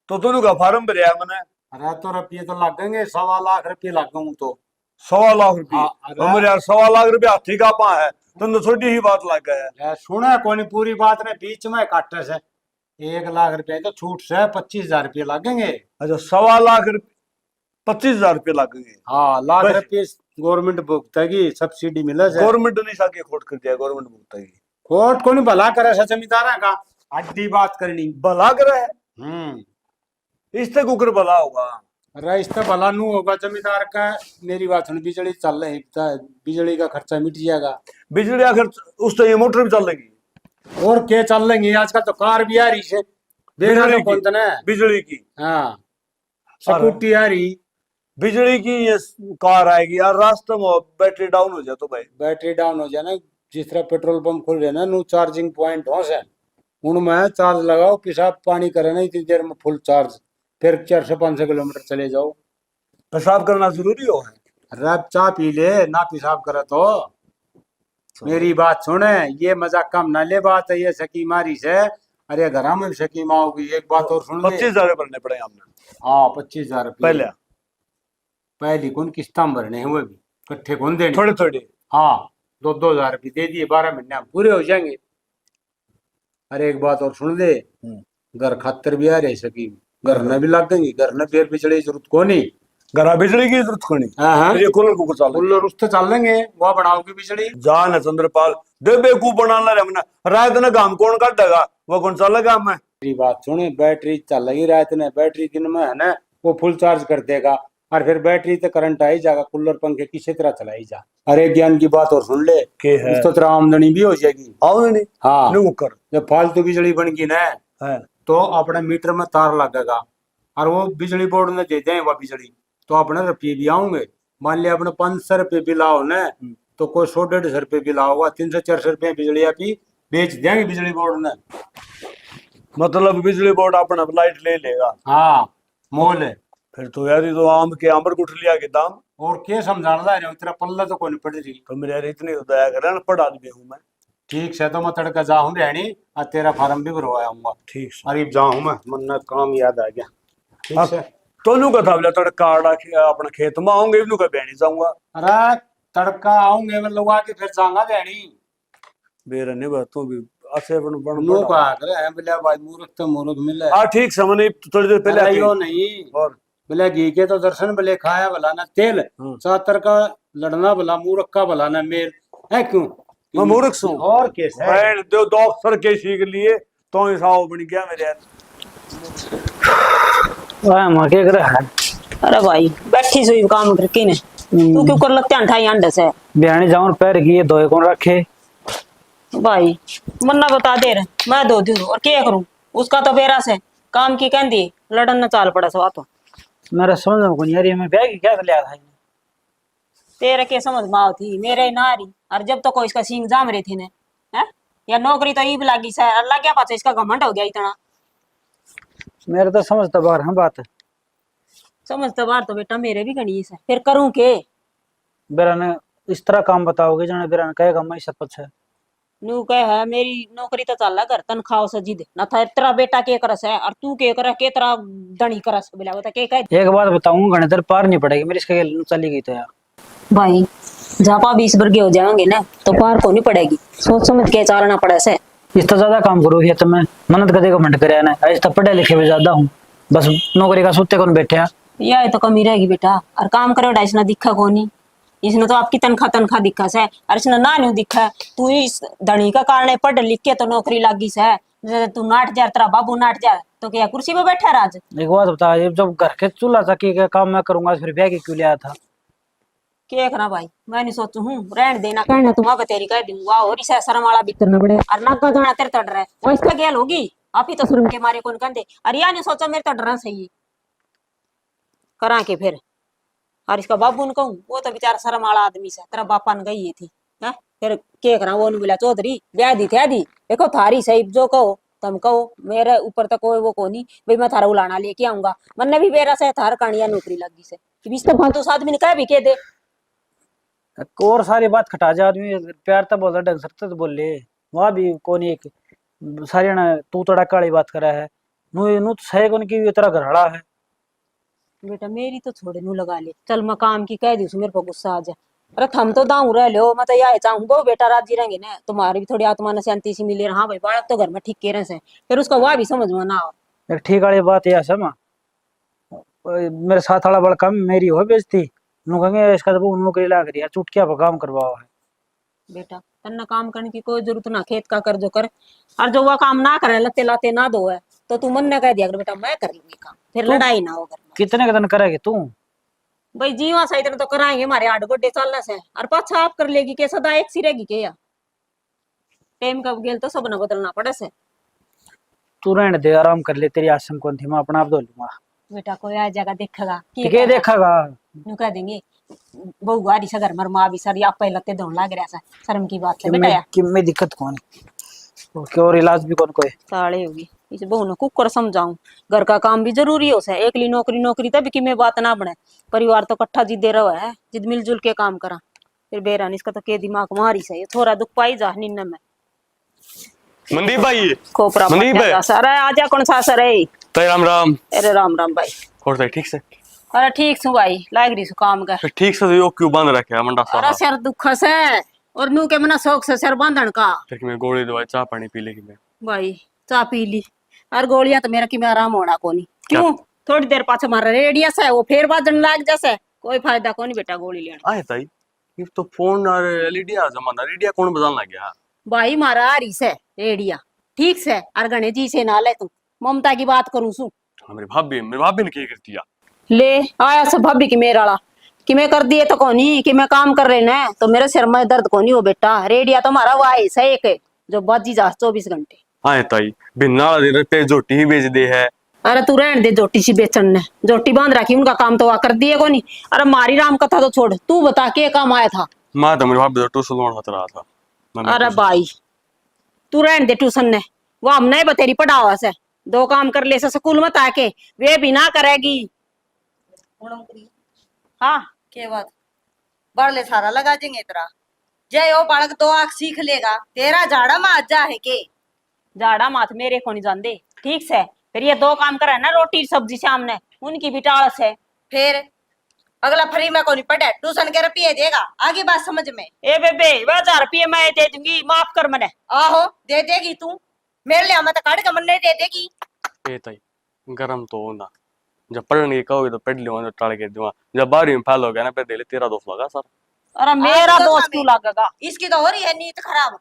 तो दोनों का फार्म भर मैंने।
अरे तो रुपये तो लगेंगे, 1.25 लाख रुपये लग गए तो।
1.25 रुपये
हाँ, अरे-
हमारे यार 1.25 रुपये हाथी का पा है, तो छोटी ही बात लग गया है।
सुना कौन पूरी बात ने बीच में काटे से 1 लाख रुपए तो छूट से 25,000 रुपये लगेंगे।
अच्छा 1.25 रुपये 25,000 रुपये लगेंगे।
हाँ लाख
बस।
रुपये गवर्नमेंट भुगतेगी, सब्सिडी मिले से।
गवर्नमेंट नहीं साके खोट कर दिया, गवर्नमेंट भुगतेगी।
कोर्ट को नहीं भला करे से जमींदारा का, अड्डी बात करनी।
भला करे
हम्म,
इससे कुकर भला होगा।
अरे इस तो भला नू होगा जमींदार का। मेरी बात सुन, बिजली चल रही है, बिजली का खर्चा मिट जाएगा।
बिजली आखिर उस टाइम मोटर भी चलेगी।
और क्या चल लेंगे, आजकल तो कार भी आ रही है, देखा
बिजली
तो कौन था ना।
बिजली की,
हाँ स्कूटी आ रही,
बिजली की ये कार आएगी यार, रास्ते में बैटरी डाउन हो जाए तो भाई।
बैटरी डाउन हो जाए ना, जिस तरह पेट्रोल पंप खुल रहे ना, नो चार्जिंग पॉइंट हो से उनमें चार्ज लगाओ, पेशाब पानी करे ना इतनी देर में फुल चार्ज, फिर 400-500 किलोमीटर चले जाओ।
पेशाब करना जरूरी हो है।
अरे चाय पी ले ना, पेशाब करे तो। मेरी बात सुने, ये मजाक कम ना ले, बात है ये सकीमारी से। अरे घर में सकीमा होगी। एक बात और सुन ले,
25,000 भरने पड़े हमने।
हाँ 25,000 रुपये
पहले
पहली कौन किस्तां भरने हैं, वो भी इकट्ठे कौन देने।
थोड़े थोड़े
हाँ 2-2 हजार रुपये दे दिए, 12 महीने में पूरे हो जाएंगे। अरे एक बात और सुन ले, घर खातर भी आ रहे सकी, घर न भी लग गई, घर न फिर बिजली की जरूरत को नहीं,
घर बिजली की जरूरत को नहीं।
हाँ
ये कूलर को चल
कूलर उस तो चल लेंगे, वह बनाओगी बिजली।
जान है चंद्रपाल दे बेकूफ बनाना रे हमने, रात ने काम कौन काटेगा, वो कौन चलेगा हमें।
मेरी बात सुने, बैटरी चल रही रात ने, बैटरी दिन में है ना वो फुल चार्ज कर देगा, और फिर बैटरी तो करंट आ ही जाएगा, कूलर पंखे किसी तरह चलाई जा। अरे ज्ञान की बात और सुन ले,
के है
इस तो तेरा आमदनी भी हो जाएगी।
आओ नहीं
हाँ
नौकर
जब फालतू बिजली बन गई ना,
है
तो अपने मीटर में तार लगेगा, और वो बिजली बोर्ड ने दे दें वह बिजली, तो अपने रुपये भी आऊंगे। मान लिया अपने 500 रुपये बिल आओ न, तो कोई 100-150 रुपये बिल आओगा, 300-400 रुपये बिजली आपकी बेच देंगे बिजली बोर्ड ने।
मतलब बिजली बोर्ड अपना लाइट ले लेगा।
हाँ मोल है।
फिर तो यार ये तो आम के आंबर गुठलिया के दाम।
और क्या समझाना है, तेरा पल्ला तो कोई नहीं पड़ रही।
तो मेरे यार इतनी तो दया कर, पढ़ आदमी हूँ मैं।
ठीक से, तो मैं तड़का जाऊँ रहनी, और तेरा फार्म भी भरवाऊंगा।
ठीक से
अरे जाऊँ मैं, मन्ना काम याद आ गया। ठीक
हाँ।
से।
तो नू का था तड़का आड़ा अपने खेत में आऊंगे, इनू का बहनी जाऊंगा।
अरे तड़का आऊंगे मैं लोग आके, फिर जाऊंगा रहनी।
बेरा नहीं बातों भी अच्छे बन बन
नो का करे है बिल्ला भाई, मूर्ख तो मूर्ख मिले।
हाँ ठीक समय नहीं, थोड़ी देर पहले
अरे
आती।
यो नहीं,
और
बोले घी के तो दर्शन भले खाया भला ना तेल, चातर का लड़ना भला मूर्ख का भला ना मेल है। क्यों
मैं मूर्ख सू
और कैसे है?
बहन दो डॉक्टर के सीख लिए तो ही साव बन गया मेरे यार।
वाह मां के करे है।
अरे भाई बैठी सुई काम करके ने, तू क्यों कर लगते अंठाई अंडे से
बिहानी जाऊन पैर की धोए कौन रखे
भाई। मन्ना बता दे रहे मैं दो दूं और क्या करूं, उसका तो बेरा से काम की कहती लड़न न चाल पड़ा सवा। तो
मेरा समझ में कौन यार, ये मैं ब्याह की क्या लिया था
तेरे के समझ माओ थी मेरे नारी, और जब तो कोई इसका सींग जाम रही थी ने है, या नौकरी तो ई भी लागी से, अल्लाह क्या पाचा इसका घमंड हो गया इतना।
मेरे तो समझता बाहर है बात।
समझता बार तो बेटा मेरे भी गणी से, फिर करूं के।
बेरा ने इस तरह काम बताओगे जाने, बेरा ने कहेगा मैं सरपंच है।
नू कह है मेरी नौकरी तो चल कर तनखाओ से जिद ना था, तेरा बेटा के करस है और तू के कर के तेरा दणी करस बिला बता के कह।
एक बात बताऊं, घने देर पार नहीं पड़ेगी मेरी, इसके चली गई तो यार
भाई जापा 20 वर्गे हो जाएंगे ना तो पार को नहीं पड़ेगी, सोच समझ के चलना पड़े से।
इससे ज्यादा काम करो ये तो मैं मनत कदे को मंड करे ना, आज तक पढ़े लिखे भी ज्यादा हूँ, बस नौकरी का सुत्ते कौन बैठे हैं।
यह तो कमी रहेगी बेटा, और काम करो इसने दिखा को नहीं, इसने तो आपकी तनखा दिखा से, और इसने ना नहीं दिखा। तू इस धनी का कारण पढ़ लिख के तो नौकरी लागी से, तू 8,000 तेरा बाबू 8,000 तो क्या कुर्सी पे बैठा राज।
एक बात बता, ये जब घर के चूल्हा चक्की का काम मैं करूंगा फिर ब्याह की क्यों लिया था।
के ना भाई मैं नहीं सोचू हूँ रहने देना, कहना तुम अब तेरी कह दूंगा और इसे शर्म वाला भी करना पड़े, और नागा गाना तेरे तो डर है वो इसका गेल होगी, आप ही तो शर्म के मारे कौन कहते, अरे या नहीं सोचा मेरे तो डरना सही करा के फिर। और इसका बाबू ने कहूँ वो तो बेचारा शर्म वाला आदमी से, तेरा बापा ने गई थी है, फिर के करा वो बोला चौधरी ब्याह दी थे दी, देखो थारी सही जो कहो तुम कहो, मेरे ऊपर तो कोई वो को नहीं भाई, मैं थारा उलाना लेके आऊंगा, मन भी बेरा से थार कहानियां नौकरी लगी से, बीस तो फालतू आदमी ने कह भी के दे।
और सारी बात खटा जा आदमी, प्यार तो बोल ढंग से तो बोल ले, वहां भी कौन एक सारी ना तू तड़का वाली बात करा है, नू तो सही कौन की तेरा घरड़ा है।
बेटा मेरी तो छोड़े नू लगा ले, चल मैं काम की कह दी मेरे को गुस्सा आ जा, अरे थम तो दाऊ रह लो, मैं तो यह चाहूँ वो बेटा राजी रहेंगे ना, तुम्हारी भी थोड़ी आत्मा ने शांति सी मिले, हाँ भाई बालक तो घर में ठीक के रहे से, फिर उसका वह भी समझ में ना हो।
एक ठीक वाली बात यह है मेरे साथ वाला बड़ा कम मेरी हो बेचती, नू कहेंगे इसका तो नौकरी लाग रही है, चुटकिया पर काम करवाओ है।
बेटा तन्ना काम करने की कोई जरूरत ना, खेत का कर जो कर, और जो वह काम ना करे लते लाते ना दो है तो तू मन ने कह दिया बेटा मैं कर लूंगी काम, फिर लड़ाई ना हो घर में।
कितने दिन करेगी तू।
भाई जीवा सही तरह तो कराएंगे हमारे आठ गोड्डे चलने से, और पाछा आप कर लेगी के सदा एक सी रहेगी के, या टाइम कब गेल तो सब न बदलना पड़े से।
तू रहने दे, आराम कर ले, तेरी आसम कौन थी, मैं अपना आप धो लूंगा।
बेटा कोई आ जाएगा देखेगा
के देखेगा,
न्यू कह देंगे बहु गाड़ी से घर मर माँ भी सर आप पहले धोन लाग रहा सा, शर्म की बात है बेटा यार।
कि में दिक्कत कौन है और इलाज भी कौन कोई
साले होगी इस बहू ने कुकर समझाऊं, घर का काम भी जरूरी हो से, एकली नौकरी तभी कि मैं बात ना बने, परिवार तो कट्ठा जिदे रहो है, जिद मिलजुल के काम करा, फिर बेरान इसका तो के दिमाग मारी से थोड़ा दुख पाई जा निन्न में।
मनदीप भाई,
खोपरा
मनदीप भाई
सर आजा कौन सा सर है।
तो राम राम।
अरे राम राम भाई।
और तो ठीक से।
अरे ठीक सु भाई, लाग रही सु काम का।
फिर ठीक से यो क्यों बांध रखे मंडा
अरे
सारा।
सर दुख से और नू के मना शौक से सर बांधन का।
फिर मैं गोली दवाई चाय पानी पी लेगी मैं।
भाई चाय पी ली और गोलियां तो मेरा कि मैं आराम होना कोनी, क्यों थोड़ी देर पाछे मारा रेडियस है वो फिर बाजन लाग जैसे, कोई फायदा कोनी बेटा गोली लेना।
आए ताई ये तो फोन और एलईडी आ जमाना, रेडिया कौन बजान लग गया।
भाई मारा आ रही से रेडिया ठीक से, और गणे जी से ना ले तू, ममता की बात करूं सु।
मेरी भाभी ने क्या करती है।
ले आया सब भाभी की मेरा वाला कि मैं कर दिए तो कोनी कि मैं काम कर रहे ना तो मेरे सिर में दर्द कोनी हो बेटा, रेडिया तो हमारा वाइस है एक जो बाजी जा 24 घंटे।
आए ताई बिना पे जोटी ही बेच दे है।
अरे तू रहने दे जोटी सी बेचन ने, जोटी बांध रखी उनका काम तो वह कर दिए कोनी। अरे मारी राम कथा तो छोड़, तू बता के काम आया था।
मैं तो मेरी भाभी तो ट्यूशन लौट रहा था।
अरे भाई तू रहने दे ट्यूशन ने, वो हमने बतेरी पढ़ावा से, दो काम कर ले स्कूल में ताके वे भी ना करेगी। हाँ
के बात बड़ले सारा लगा देंगे तेरा, जय ओ बालक तो आख सीख लेगा, तेरा झाड़ा में आजा है के
जाड़ा माथ मेरे को नहीं जानते ठीक से, फिर ये दो काम करे ना रोटी सब्जी शाम ने, उनकी भी टालस है।
फिर अगला फ्री में को नहीं पड़े, ट्यूशन के रुपये देगा, आगे बात समझ में।
ए बेबे 1000 रुपये मैं दे दूंगी, माफ कर मने।
आहो दे देगी तू, मेरे लिए मत काट के मन नहीं दे देगी।
ए ताई गरम तो होना, जब पढ़ने की कहोगे तो पढ़ लियो, टाल के दूंगा, जब 12वीं में फेल हो गया ना फिर दे ले तेरा दोस्त लगा सर।
अरे मेरा दोस्त क्यों लगेगा,
इसकी तो हो रही है नीत खराब,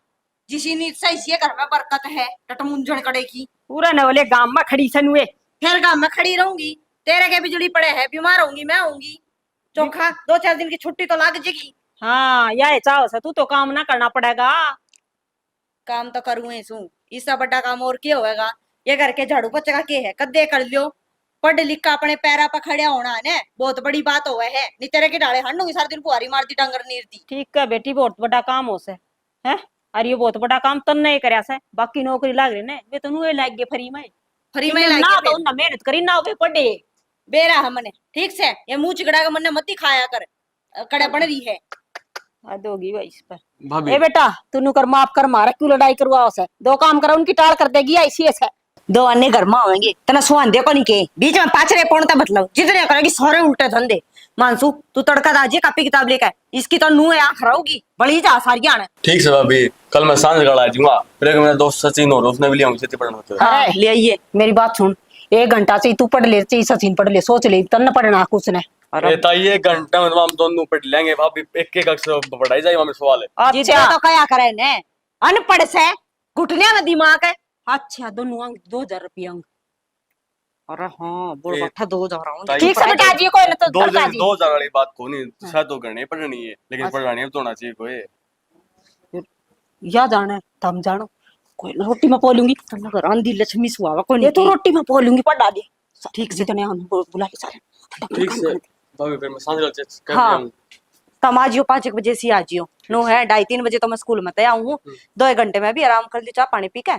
जिसी नीत से इसी घर में बरकत है टटमुंजड़ कड़े की।
पूरा न वाले गांव में खड़ी सनुए,
फिर गांव में खड़ी रहूंगी, तेरे के बिजली पड़े है, बीमार होंगी मैं होंगी, चोखा 2-4 दिन की छुट्टी तो लग जाएगी।
हाँ यह चाहो से तू तो काम ना करना पड़ेगा।
काम तो करूँ सू, इससे बड़ा काम और क्या होएगा, ये घर के झाड़ू पोछा के है कद्दे कर लियो, पढ़ लिख का अपने पैरा पर खड़े होना है बहुत बड़ी बात हुआ है, नहीं तेरे के डाले हंडूंगी सारा दिन बुआरी मारती डांगर नीर दी।
ठीक है बेटी बहुत बड़ा काम हो से है, और ये बहुत बड़ा काम तन नहीं करया से, बाकी नौकरी लाग रही ने वे तो नुए लाग गए फ्री में ना, तो उन्ना मेहनत करी ना वे पढ़े
बेरा हमने ठीक से, ये मुंह चिकड़ा के मन मत खाया कर, कड़े बन रही है।
हद होगी भाई इस पर।
भाभी
ए बेटा तू नु कर माफ कर, मारा क्यों लड़ाई करवाओ से, दो काम करा उनकी टाल कर देगी ऐसी ऐसे।
दो अन्य घर में होंगे तना सुहांदे को नहीं के बीच में पाचरे पौनता मतलब जितने करेगी सारे उल्टे धंधे। मानसू तू तड़का दाजी कापी किताब लेकर इसकी तो नू आंख रहोगी बड़ी जा सारी आने।
ठीक से भाभी, कल मैं सांझ गड़ा आ जाऊंगा, फिर एक मेरा दोस्त सचिन और उसने भी लिया मुझे पढ़ना होता है।
हाँ ले आइए, मेरी बात सुन, 1 घंटा से तू पढ़ ले चाहिए, सचिन पढ़ ले, सोच ले तन पढ़ना कुछ ने।
अरे ताई 1 घंटा में तो हम दोनों पढ़ लेंगे भाभी, एक अक्षर पढ़ाई जाए हमें सवाल है।
जितना तो क्या करे ने अनपढ़ से घुटने में दिमाग है।
अच्छा दोनों अंक 2000 रुपया अंक।
अरे हाँ बोल बैठा 2000
ताई-
ठीक से बेटा जी कोई ना तो
दो
तड़का जी
2000 वाली बात को नहीं, शायद तो करनी पढ़नी है, लेकिन पढ़ानी भी तो होना चाहिए कोई।
या जाना है तम जानो, कोई रोटी में पोलूंगी
तन्ना घर आंधी लक्ष्मी सुहावा को
ये
नहीं
तो रोटी में पोलूंगी पढ़ा दे।
ठीक से
जितने हम बुला के सारे
ठीक से भाभी, फिर मैं सांझ गड़ा चेक कर
हाँ।
लिया।
तम आ जियो 5 बजे से आ जियो नो है 2:30 बजे तो मैं स्कूल में तय आऊँ 2 घंटे में भी आराम कर ली चाह पानी पी के।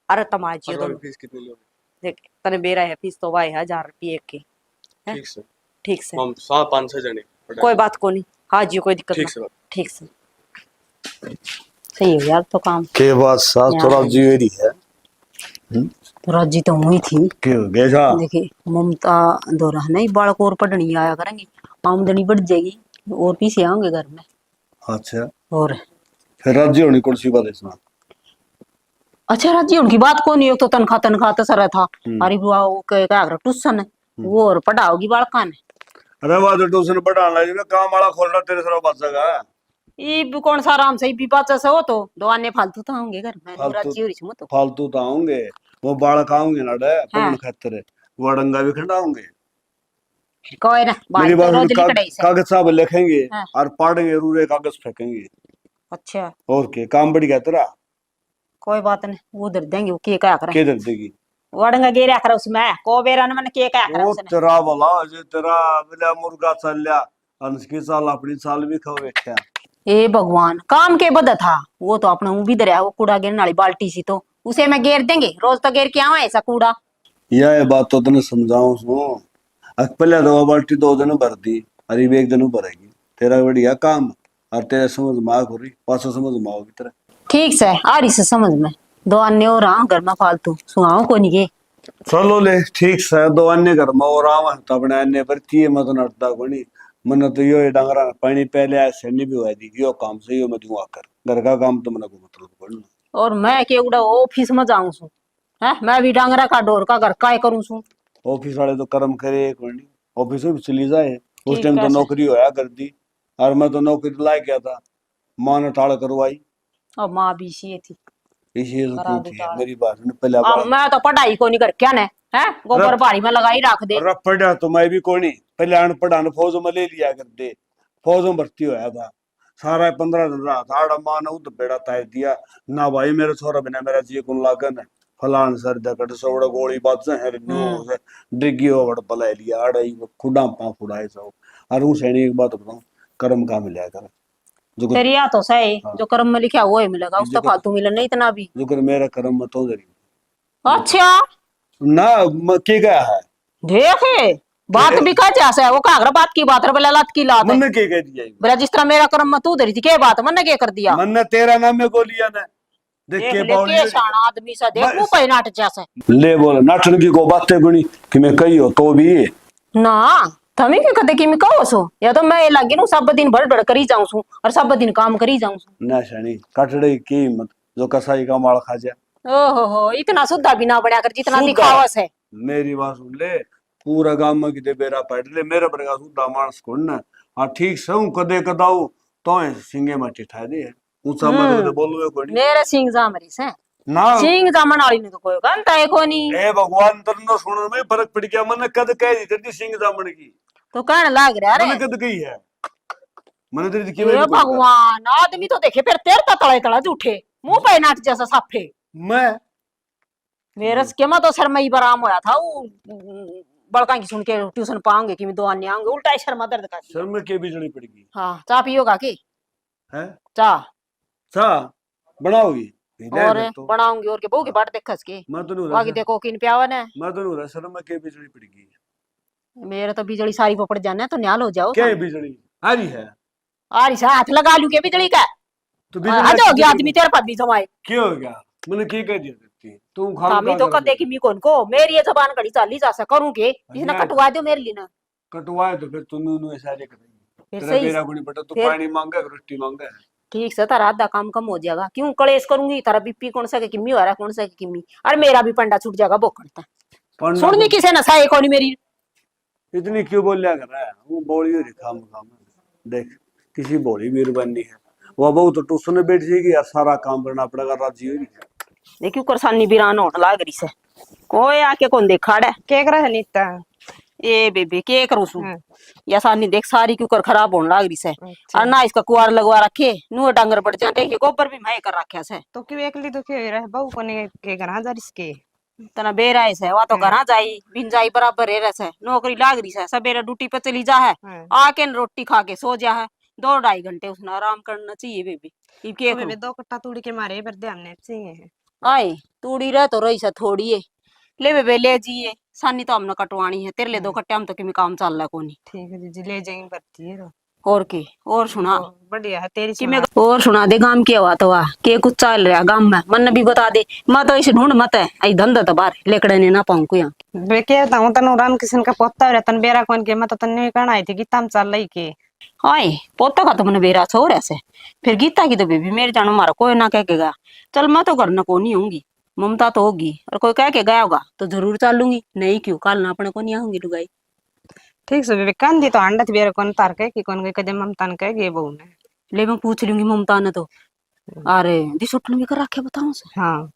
अरे तम आ जियो
और भाभी
दोनों
फीस कितनी लोगे?
देख तने बेरा है फीस तो वाई 1000 रुपये के हैं?
ठीक से
ठीक से
हम 5-6 जने पढ़ाएंगे।
कोई बात को नहीं हाँ जियो कोई दिक्कत
ठीक से
नहीं
भाभी।
ठीक से
सही हो यार तो काम।
के बात साथ थोड़ा जीवेरी है
तो राजी तो हुई थी।
के हो गया जा
देखिए ममता दोरा नहीं बालक और पढ़नी आया करेंगे, आमदनी बढ़ जाएगी और पीछे आएंगे घर में।
अच्छा
और
फिर राज्य होनी कौन सी बात है इसमें?
अच्छा राजी उनकी बात को नहीं, तो तनखा तो सर था। अरे वो क्या ट्यूशन है वो और पढ़ाओगी बालका ने।
अरे बात ट्यूशन पढ़ाना जी काम वाला खोल रहा तेरे सर बच जाएगा।
ये भी कौन सा आराम से भी बात से हो तो दो आने फालतू तो होंगे घर में।
फालतू-
राजी हो रही तो
फालतू तो आऊंगे वो बालक आऊंगे ना डे पढ़ने खातिर वो डंगा भी खंडाऊंगे।
कोई ना
मेरी
बात
बात
तो रोज
सुन,
लिखड़ाई से।
कागज साहब लिखेंगे
हाँ।
और पढ़ेंगे रूरे कागज फेंकेंगे
अच्छा
और के काम बढ़ गया तेरा
कोई बात नहीं, वो उधर देंगे वो के क्या करे
के दर देगी
वड़ंगा गेरा करे उसमें को बेरा ने मन के क्या करे
वो
उसने।
तेरा वाला जे तेरा बिला मुर्गा चल लिया अनसकी साल अपनी साल भी खा बैठा।
ए भगवान काम के बद था वो तो अपना मुंह भी दरिया वो कूड़ा गिरने वाली बाल्टी सी तो उसे मैं घेर देंगे रोज तो घेर के आवा ऐसा कूड़ा।
यह बात तो तने समझाऊं सो पहले 2 बाल्टी 2 दिन भर दी अरे 1 दिन भरेगी तेरा बढ़िया काम और तेरे समझ में हो रही पासो समझ में आओगी तेरा।
ठीक से आ रही से समझ में दो अन्य और रहा घर में फालतू सुहाओ को नहीं के।
चलो ले ठीक से 2 अन्य घर में और आवा तो अपने अन्य भरती है मत नटता कोनी मन तो यो डांगरा पानी पहले ऐसे नहीं भी हुआ दी यो काम से यो मैं दूं आकर घर का काम तो मन को मतलब पड़ना।
और मैं के उड़ा ऑफिस में जाऊं सु है मैं भी डांगरा का डोर का घर काय करूं सु।
ऑफिस वाले तो कर्म करे कोनी ऑफिस में चली जाए उस
ठीक
टाइम तो
है सर।
नौकरी होया कर दी और मैं तो नौकरी ला गया था मां ने टाल करवाई
और माँ भी सी थी
इसी
करा
तो
दी
थी
टाल।
मेरी बात सुन पहले
अब मैं तो पढ़ाई को नहीं कर क्या ने है गोबर बाड़ी में लगाई रख दे।
रख पड़ा तो मैं भी कोनी पहले अनपढ़ फौज में ले लिया कर दे फौज में भर्ती होया था सारा 15 दिन रहा था आड़ा मां ने उद बेड़ा तार दिया ना भाई मेरे छोरा बिना मेरा जी कुन लागन है फलान सर दकड़ सोड़ा गोली बात से है न्यू से डिगी ओवर पला लिया आड़ाई खुडा पा फुड़ाए सब और उस सैनिक एक बात बताऊं कर्म का मिला कर जो
तेरी या तो सही जो कर्म में लिखा वो ही मिलेगा उसका फालतू मिले नहीं इतना भी।
जो कर मेरा कर्म में तो जरी
अच्छा
ना के गया है
देखे बात भी कह जैसे वो कागरा बात की बात रे बोला लात की लात है
मन के कह दिया
बोला जिस तरह मेरा कर्म में तू धरी थी के बात मन ने के कर दिया।
मन ने तेरा नाम में को लिया ना देख
देख
के
ले
बाउली
के शाना आदमी सा देख मुंह पे नाट जैसे
ले बोल नाटन की को बातें गुनी कि मैं कही हो तो भी
ना तमी के कदे की मैं कहो सो या तो मैं लगी नु सब दिन भर करी जाऊं सु और सब दिन काम करी जाऊं सु।
ना शानी कटड़े की हिम्मत जो कसाई का माल खा जा
ओहो हो इतना सुद्धा भी ना बढ़िया कर जितना
सुद्धा।
दिखावस है।
मेरी बात सुन ले पूरा गांव में किते बेरा पड़ ले मेरे बरगा सुद्धा मानस को ना हां ठीक से हूं कदे कदाऊ तो सिंगे में ठा दे ऊंचा मत तो बोलवे कोनी
मेरे सिंह जामरी से
ना
सिंह जामन वाली ने तो कोई गंता है कोनी
ए भगवान तरनो सुनने में फर्क पड़ गया मन कद कह दी तेरी सिंह जामन की
तो कहने लाग रहा
मन
रे
कद गई है मन तेरी की
ये भगवान आदमी तो देखे फिर तेर तले तला झूठे मुंह पे नाट जैसा साफे
मैं
मेरे के में तो शर्मा ही बराम होया था वो बड़का की सुन के ट्यूशन पाऊंगे कि मैं 2 अन्य आऊंगे उल्टा ही शर्मा दर्द का।
शर्म के बिजली पड़गी
हाँ चाह पियोगा की
है
चाह
चा बनाओगी
और बनाऊंगी और के बहू की बाट देखस के
मैं तो नहीं
बाकी देखो किन प्यावन है
मैं तो नहीं शर्म के बिजली पड़गी
मेरे तो बिजली सारी पपड़ जाने तो न्याल हो जाओ
क्या है बिजली आ रही है
आ रही हाथ लगा लू के बिजली का
तो
आ जाओगे आदमी तेरे पास भी जमाए
क्या हो गया मैंने क्या कह दिया बेटी तू खा
हामी तो कदे की मी कौन को मेरी ये जबान कड़ी चाली जा करूं के जिसने
अन्याय।
कटवा दो मेरे लिए ना
कटवाए तो फिर तू नू सारे करेगी
फिर
तेरा
सही
बेरा गुणी बेटा तू
फिर-
पानी मांगे रोटी मांगे
ठीक से तारा आधा काम कम हो जाएगा क्यों कलेश करूंगी तारा बीपी कौन सा के किमी हो रहा है कौन सा के किमी और मेरा भी पंडा छूट जाएगा बोकड़ता
पढ़ना
सुननी
तो-
किसे नशा है कौन मेरी
इतनी क्यों बोलिया कर रहा है वो बोली हो रही खाम खाम देख किसी बोली मेहरबानी है वो बहू तो ट्यूशन में बैठ जाएगी यार सारा काम करना पड़ेगा राजी हो रही
देखियो करसानी बिरान होने लाग रही से कोई आके कौन देखा है
क्या कर रहा है नीता?
ए बेबे के करूं सु
हाँ।
या सानी देख सारी क्यों कर खराब होने लाग रही से और ना इसका कुआर लगवा रखे नु डांगर पड़ जाते के गोबर भी मैं कर रखा से
तो क्यों एकली तो क्यों रहा बहू को ने के घर हजार इसके
तना बेरा है वा तो घर जाई बिन जाई बराबर रह से नौकरी लाग रही से सवेरे ड्यूटी पे चली जा है
हाँ।
आके न रोटी खा के सो जा है 2-2.5 घंटे उसने आराम करना चाहिए बेबी ये के
तो बेबे 2 कट्टा तूड़ी के मारे पर ध्यान ने चाहिए
आए तूड़ी रह तो रही से थोड़ी है ले बेबे ले जिए सानी तो हमने कटवानी है तेरे ले 2 कट्टे हम तो किमी काम चल रहा कोनी
ठीक है जी ले जाएंगे भर्ती है
और के और सुना
बढ़िया है तेरी
कि मैं और सुना दे गांव के हुआ तो वा के कुछ चल रहा गांव में मन भी बता दे मैं तो इसे ढूंढ मत है आई धंधा तो बाहर लेकड़े ने ना पाऊं को यहाँ
बे के ताऊ तनु राम किशन का पोता रे तन बेरा कोन के मैं तो तन्ने कहना आई थी गीता में चल रही के
हाय पोता का तो मैंने बेरा छोड़ ऐसे फिर गीता की तो बेबी मेरे जानो मारा कोई ना कह के गया चल मैं तो घर न को नहीं होंगी ममता तो होगी और कोई कह के गया होगा तो जरूर चलूंगी नहीं क्यों कल ना अपने को नहीं आऊंगी लुगाई
ठीक से बेबे कान दी तो अंडा बेरा कोन तार के कि कोन के कदम ममतान कह गे बहू ने
ले मैं पूछ लूंगी ममता ने तो अरे दिसुटन भी कर रखे बताऊं से
हां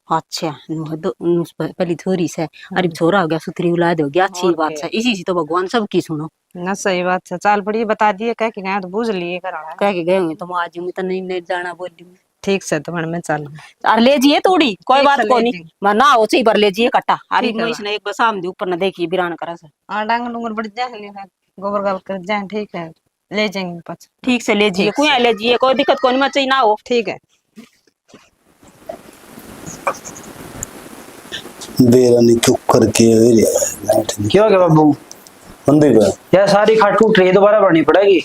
अच्छा पहली थोड़ी से अरे छोरा हो गया सुतरी औलाद हो गया अच्छी बात है इसी से तो भगवान सब की सुनो
ना सही बात है चाल पड़ी बता दिए कह के गया तो बूझ लिए कर
कह के गए होंगे तो मैं आज मैं तो नहीं जाना बोली
ठीक से तो मैं चल
और ले जिए तोड़ी कोई
ठीक
बात
से
को
ले
नहीं
जी।
मैं ना हो बार ले जिए कट्टा अरे
ठीक है
मैं इसने एक बार सामने ऊपर न देखी बिरान करा से
डांग डूंगर बढ़ जाए गोबर गाल कर जाए ठीक है ले जाएंगे पास
ठीक से ले जिए
ठीक
कोई ले जिए कोई दिक्कत कोई मत चाहिए ना हो
ठीक है
बेरा नहीं चुप करके
क्या हो गया बाबू?
बंदे का
यार सारी खाट टूट रही है, दोबारा भरनी पड़ेगी।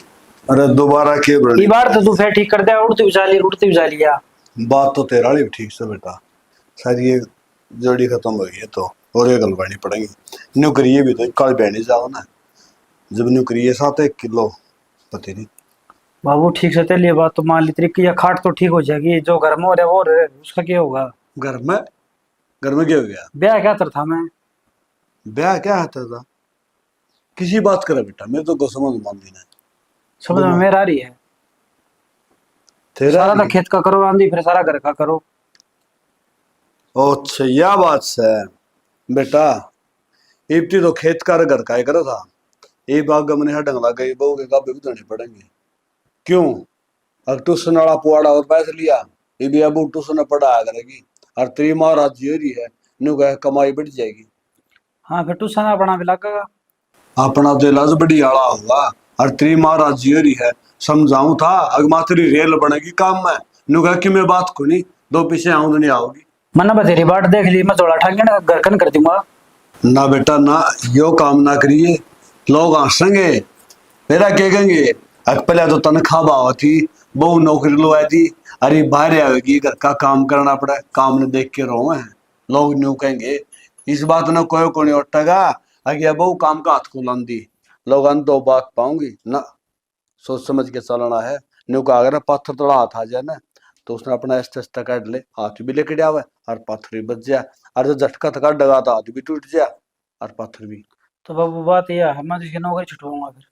अरे दोबारा के
ये
बड़ी
बार तो तू फिर ठीक कर दे, उड़ती उछाली उड़ती उछाली या
बात तो तेरा भी ठीक से बेटा सारी ये जड़ी खत्म हो गई है तो और एक गलवानी पड़ेगी नौकरी भी तो कल बहनी जाओ ना जब नौकरी 7-1 किलो पता नहीं
बाबू ठीक से तेलिए बात तो मान ली तरीके या खाट तो ठीक हो जाएगी, जो घर में हो रहा है वो रहे, उसका क्या होगा?
घर में क्या हो गया
ब्याह क्या था मैं
ब्याह क्या आता था किसी बात करे बेटा मेरे तो समझ मान देना
समझ में मेरा आ रही है।
तेरा
सारा तो खेत का करो आंधी, फिर सारा घर का करो।
अच्छा यह बात है बेटा इब्ती तो खेत का घर का ही करा था ये बाग मैंने ढंग लग गई बहू के काबे भी देने पड़ेंगे क्यों अब ट्यूशन वाला पुआड़ा और पैसे लिया ये भी अब ट्यूशन पढ़ाया करेगी और तेरी माँ राजी हो रही है नु कह कमाई बढ़ जाएगी
हाँ फिर ट्यूशन अपना भी लगेगा।
अपना तो इलाज बड़ी आला होगा और तेरी माँ राजी हो रही है समझाऊं था अगमा तेरी रेल बनेगी काम में नु कह कि मैं बात को नहीं 2 पीछे आऊं तो नहीं आओगी
मन्ना बतेरी बाट देख ली, मैं जोड़ा ठाक ना घर कन कर दूंगा
ना बेटा ना यो काम ना करिए लोग हंसेंगे मेरा क्या कहेंगे पहले तो तनख्वाह भाव थी बहु नौकरी लुआ दी अरे बाहर आएगी घर का काम करना पड़ा काम ने देख के रो है लोग न्यू कहेंगे इस बात ने कोई को नहीं उठेगा आगे बहु काम का हाथ खुलान दी लोग दो बात पाऊंगी ना सोच समझ के चलना है न्यू का अगर पत्थर थोड़ा हाथ आ जाए ना तो उसने अपना ऐसा काट ले हाथ भी लेके जावे और पत्थर भी बच जाए और जो झटका थका डगा तो हाथ भी टूट जाए और पत्थर भी
तो बाबू बात यह है, मैं तो इसकी नौकरी छुटवाऊंगा। फिर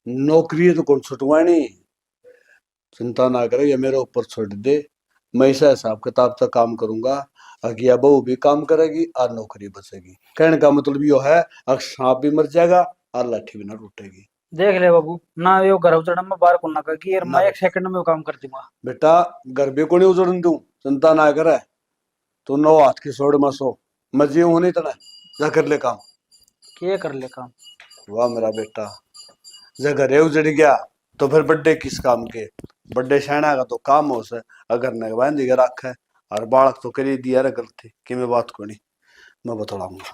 नौकरी तो कौन छुटवा नहीं चिंता ना करे ये मेरे ऊपर छोड़ दे मैं ऐसा हिसाब किताब से काम करूंगा अगिया बहू भी काम करेगी और नौकरी बचेगी कहने का मतलब यो है अगर सांप भी मर जाएगा और लाठी भी ना टूटेगी
देख ले बाबू ना यो घर उजड़ में बाहर को ना करकी यार, मैं 1 सेकंड में वो काम कर दूंगा।
बेटा घर भी को नहीं उजड़न दूं चिंता ना करे तू 9 हाथ की सोड़ में सो मजी होनी तना जा कर ले काम
क्या कर ले काम?
वाह मेरा बेटा जब घरे उजड़ गया तो फिर बर्थडे किस काम के बर्थडे शहना का तो काम हो से अगर न बांधी के रख है और बालक तो करी दिया रे गलती कि मैं बात को नहीं मैं बताऊंगा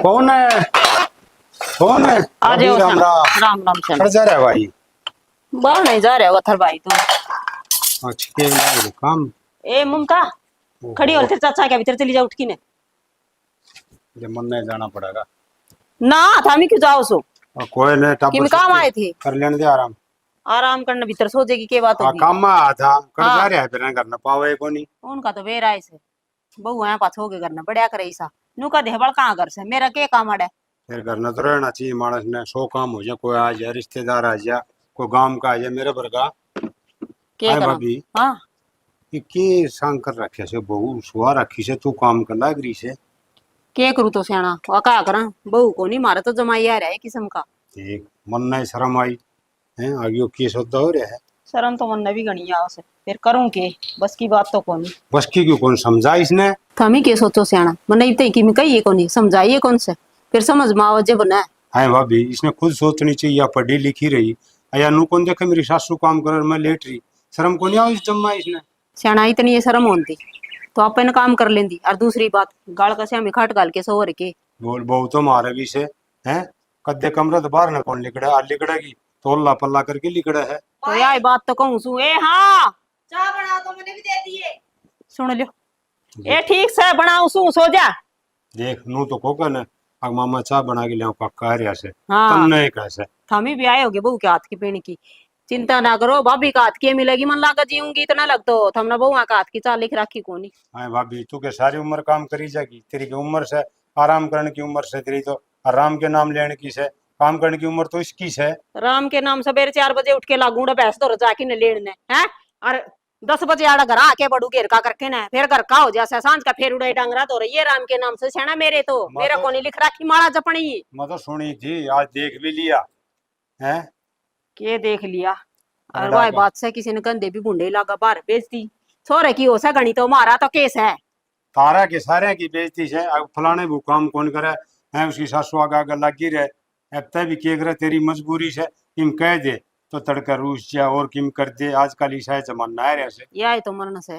कौन है
आ
अभी
जाओ
राम राम
राम राम
खड़ जा रहा है भाई
बाहर नहीं जा रहे हो थर भाई तो
अच्छी के लिए काम
ए ममता खड़ी हो तेरे चाचा के भीतर चली जा उठ की ने
जब मन नहीं जाना पड़ेगा
ना थामी क्यों जाओ सो
और कोई नहीं टब
कि काम आए थे
कर लेने दे आराम।
आराम करना भीतर सो जाएगी के बात
हाँ
होगी
काम में आया था कर
हाँ।
जा रहा है फिर नहीं करना पावे को नहीं
उनका तो बेरा ऐसे बहु है पास हो के करना बढ़िया करे ऐसा नु का देहबड़ कहाँ घर से मेरा के काम अड़े
फिर करना तो रहना चाहिए मानस ने 100 काम हो जाए कोई आ जाए रिश्तेदार आ जाए कोई गांव का आ जाए मेरे भर का
के
आए
करो
भाभी
हाँ
ये की सांग कर रखे से बहू सुहा रखी से तू काम कर लाग रही से
के करू तो सियाना वा का करा बहु को नहीं मारा तो जमाई आ रहा है किस्म का
एक मन नहीं शर्म आई है आगे की सौदा हो रहा है
शर्म तो मन ने भी गणी आओ से फिर करूं के बस की बात तो कौन
बस की क्यों कौन समझा इसने
थमी के सोचो सियाना मन नहीं तई कि मैं कहिए कौन समझाइए कौन से फिर समझ में आवजे बना
है भाभी इसने खुद सोचनी चाहिए या पढ़ी लिखी रही या नू कौन देखे मेरी सासू काम कर मैं लेट रही शर्म को नहीं आओ इस जम्मा इसने
सियाना इतनी ये शर्म होती तो अपन काम कर लेंदी और दूसरी बात गाल कसे हमें खाट गाल के सोवर के
बोल बहु तो मारे भी से हैं कद्दे कमरा तो बाहर ना कौन लिकड़ा आ लिकड़ेगी तो अल्लाह पल्ला करके लिकड़ा है
तो यार बात तो कहूं सु ए हाँ
चाय बना तो मैंने भी दे दिए।
सुन लियो ए ठीक से बनाऊ सु सो जा
देख नू तो को कहना अग मामा चाय बना के लियाओ पक्का है से
हाँ
तुम नहीं कैसे
थमी भी आए होगे बहू के हाथ की पीने की चिंता ना करो भाभी का हाथ की मिलेगी मन लागा जीऊंगी इतना लग तो थमना बहू का हाथ की चाल लिख रखी कोनी
हाँ भाभी तू के सारी उम्र काम करी जाएगी तेरी की उम्र से आराम करने की उम्र से तेरी तो आराम के नाम लेने की से काम करने की उम्र तो इसकी है
राम के नाम सवेरे 4 बजे उठ के लागूंगा भैंस तो जाके न लेने हैं और 10 बजे आड़ा घर आके बड़ू घेर का करके ना फिर घर का हो जाए सांझ का फिर उड़ाई डांगरा तो रही है राम के नाम से सेना मेरे तो मेरा कोनी लिख रखी माला जपनी
मैं तो सुनी थी आज देख भी लिया है
के देख लिया और वह बात से किसी ने कंधे भी बुंडे लागा बाहर बेचती छोरे की हो सा गणी तो मारा तो केस है
तारा के सारे की बेइज्जती है अब फलाने वो काम कौन करे है उसकी सासू आगे आगे लगी रहे अब तय भी के करे तेरी मजबूरी से किम कह दे तो तड़का रूस जा और किम कर दे आजकल ईसा जमाना है रे से
यह तो मरना से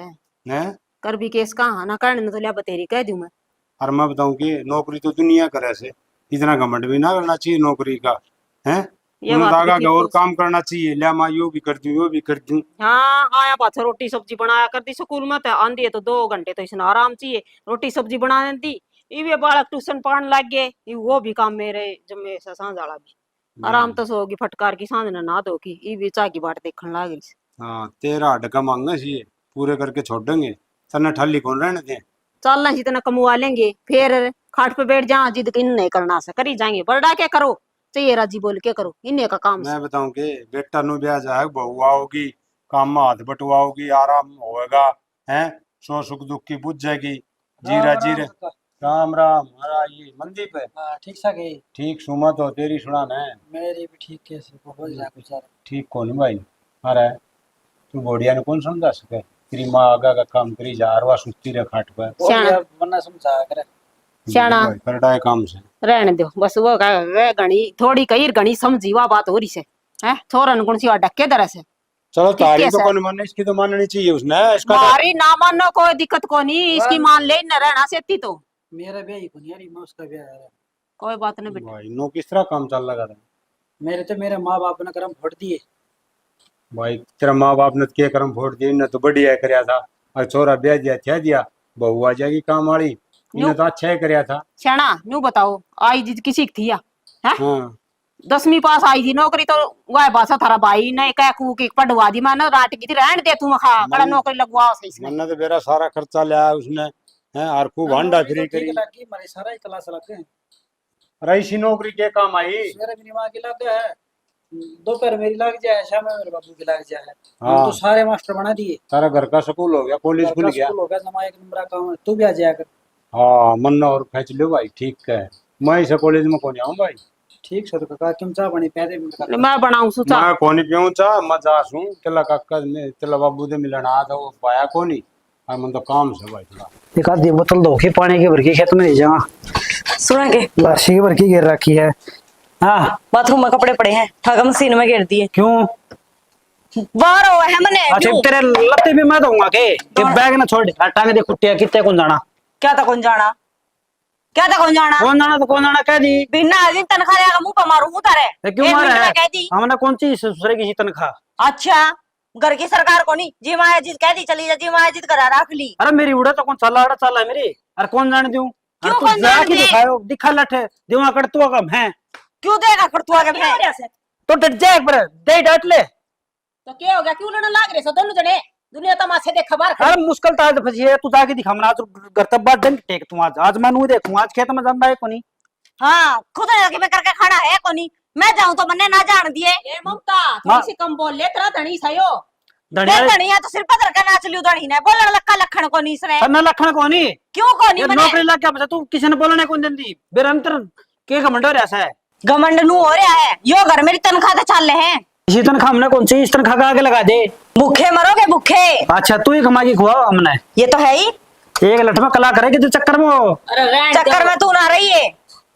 हैं
कर भी केस कहाँ ना करने तो लिया बतेरी कह दूं मैं
और मैं बताऊं कि नौकरी तो दुनिया करे से इतना घमंड भी ना करना चाहिए नौकरी का है
ये बात भी
आगा
ठीक
और
है।
काम करना चाहिए लिया मैं यो भी कर दूं यो भी कर दूं
हाँ आया पाछा रोटी सब्जी बनाया करती स्कूल में तो आंधी है तो 2 घंटे तो इसने आराम चाहिए रोटी सब्जी बना दी ये बालक ट्यूशन पढ़ने लग गए वो भी काम मेरे जमे से सांझ वाला भी आराम तो सोगी फटकार की सांझ ने ना दो की ये भी चाय की बाट देखने लग गई
हाँ तेरा अटका मांगना चाहिए पूरे करके छोड़ देंगे तन्ने ठल्ली कौन रहने दे
चलना जितना कमवा लेंगे फिर खाट पे बैठ जा जिद इन नहीं करना से करी जाएंगे बड़ा क्या करो चाहिए राजी बोल के करो इन्हें का काम
मैं बताऊं कि बेटा नु ब्याह जाए बहू आओगी काम में हाथ बटवाओगी आराम होएगा हैं सो सुख दुख की बुझ जाएगी जीरा जीरे राम राम हरा ये मंदिर पे
ठीक सा गई
ठीक सुमा तो तेरी सुना है
मेरी भी ठीक कैसे हो जा कुछ
ठीक कौन भाई अरे तू बोडिया ने कौन समझा सके तेरी माँ आगा का काम करी जा अरवा सुस्ती रे खाट पर
सियाना
वरना समझा करे
सियाना
करड़ा है काम से
रहने दो बस वो गणी थोड़ी कई गणी समझी वा बात हो रही से है छोरन गुण सी डक्के दर से
चलो
ठीक
तारी
है
तो
सर।
कौन मानने इसकी तो माननी चाहिए उसने इसका
मारी ना मानो कोई दिक्कत को नहीं इसकी मान ले न रहना सेती तो
मेरा ब्याह ही को नहीं यार मैं उसका ब्याह है
कोई बात नहीं बेटा
भाई नो किस तरह काम चल लगा था
मेरे तो मेरे माँ बाप ने करम फोड़ दिए
भाई तेरा माँ बाप ने के कर्म फोड़ दिए इन्हें तो बढ़िया करया था और छोरा ब्याह दिया क्या दिया बहू आ जाएगी काम वाली इन्हें तो अच्छा ही करया था
सियाना न्यू बताओ आई जी किसी की थी या है
हाँ
10वीं पास आई थी नौकरी तो वह बासा थारा भाई ने कह कू के पढ़वा दी मैं राट की थी रहने दे तू खा बड़ा नौकरी लगवाओ सही से
मैंने तो मेरा सारा खर्चा लिया उसने है और खूब हांडा फ्री करी
लगी मेरे सारा ही क्लास लग गए
रईसी नौकरी के काम आई
मेरा मेरी माँ की लग गया है दोपहर मेरी लग जाए शाम में मेरे बाबू की लग जाए
हाँ।
हम तो सारे मास्टर बना दिए
सारा घर का स्कूल हो गया कॉलेज खुल गया
स्कूल हो गया जमा 1 नंबर का काम है तू भी आ जाया कर
हाँ मन और खेच लो भाई ठीक है मैं इस कॉलेज में कौन आऊँ भाई
ठीक से तो काका तुम चाह बनी पैदे में
मैं बनाऊं सुचा
मैं कोनी पियूं चा मैं जा सूं तेला काका ने तेला बाबू दे मिलन आ तो पाया कोनी और मन तो काम से भाई थोड़ा
एक आधी बोतल दो के पानी की भर के खेत में ले जा
सुनेंगे
लाशी की भर के गिर रखी है हाँ
बाथरूम में कपड़े पड़े हैं ठाका मशीन में घेर दिए
क्यों
बाहर हो है मने
अच्छा तेरे लत्ते भी मैं दूंगा के बैग ना छोड़ टांगे दे कुटिया कितने कौन जाना
क्या था कौन जाना क्या था कौन जाना
तो कौन जाना कह दी
बिना दिन तनख्वाह लेगा मुंह पे मारू हूं तारे
क्यों
एक
मारा
मिनट
है
में कह दी
हमने कौन सी दूसरे की तनख्वाह
अच्छा
घर की सरकार को नहीं, जी माया जीत कह दी चली जा, जी माया जीत करा रख ली।
अरे मेरी उड़ा तो कौन चला है मेरी, अरे कौन जाने दूं।
क्यों
अरे तू
कौन
जाके
जाने दे?
दिखाओ, दिखा लठे दिमाग कट तू कम है
क्यों देगा खड़तुआ के मैं?
तो डट जाए एक बार, दे डांट ले।
तो क्या हो गया, क्यों लड़ने लाग रहे सो दोनों जने? दुनिया तमाशे देख खबर खड़ी।
अरे मुश्किल तो आज फंसी है, तू जाके दिखा मना, आज घर तक बात डंक टेक तू, आज मैं नू देखूं, आज खेत में जाना है कोनी।
हाँ खुद जाके मैं करके खाना है को नहीं, मैं जाऊं तो मन्ने ना जान दिए।
ए ममता थोड़ी सी कम बोल ले, तेरा धनी सयो।
धनिया
धनिया तो सिर पतर का नाच लियो, धनी ने बोलने लक्का लखन को नहीं इसने।
ना लखन कोनी,
क्यों को नहीं
ये
मने?
नौकरी लग क्या बचा, तू किसी ने बोलने कौन देंदी बेरंतर के घमंड हो ऐसा है।
घमंड नू हो रहा है, यो घर मेरी तनख्वाह तो चल रहे हैं।
इसी तनख्वाह हमने कौन सी, इस तनख्वाह का आगे लगा दे।
भूखे मरोगे भूखे।
अच्छा तू ही कमा के खुआ हमने,
ये तो है ही,
एक लठ में कला करेगी तो चक्कर में हो।
अरे रहन
चक्कर में तू ना रही है,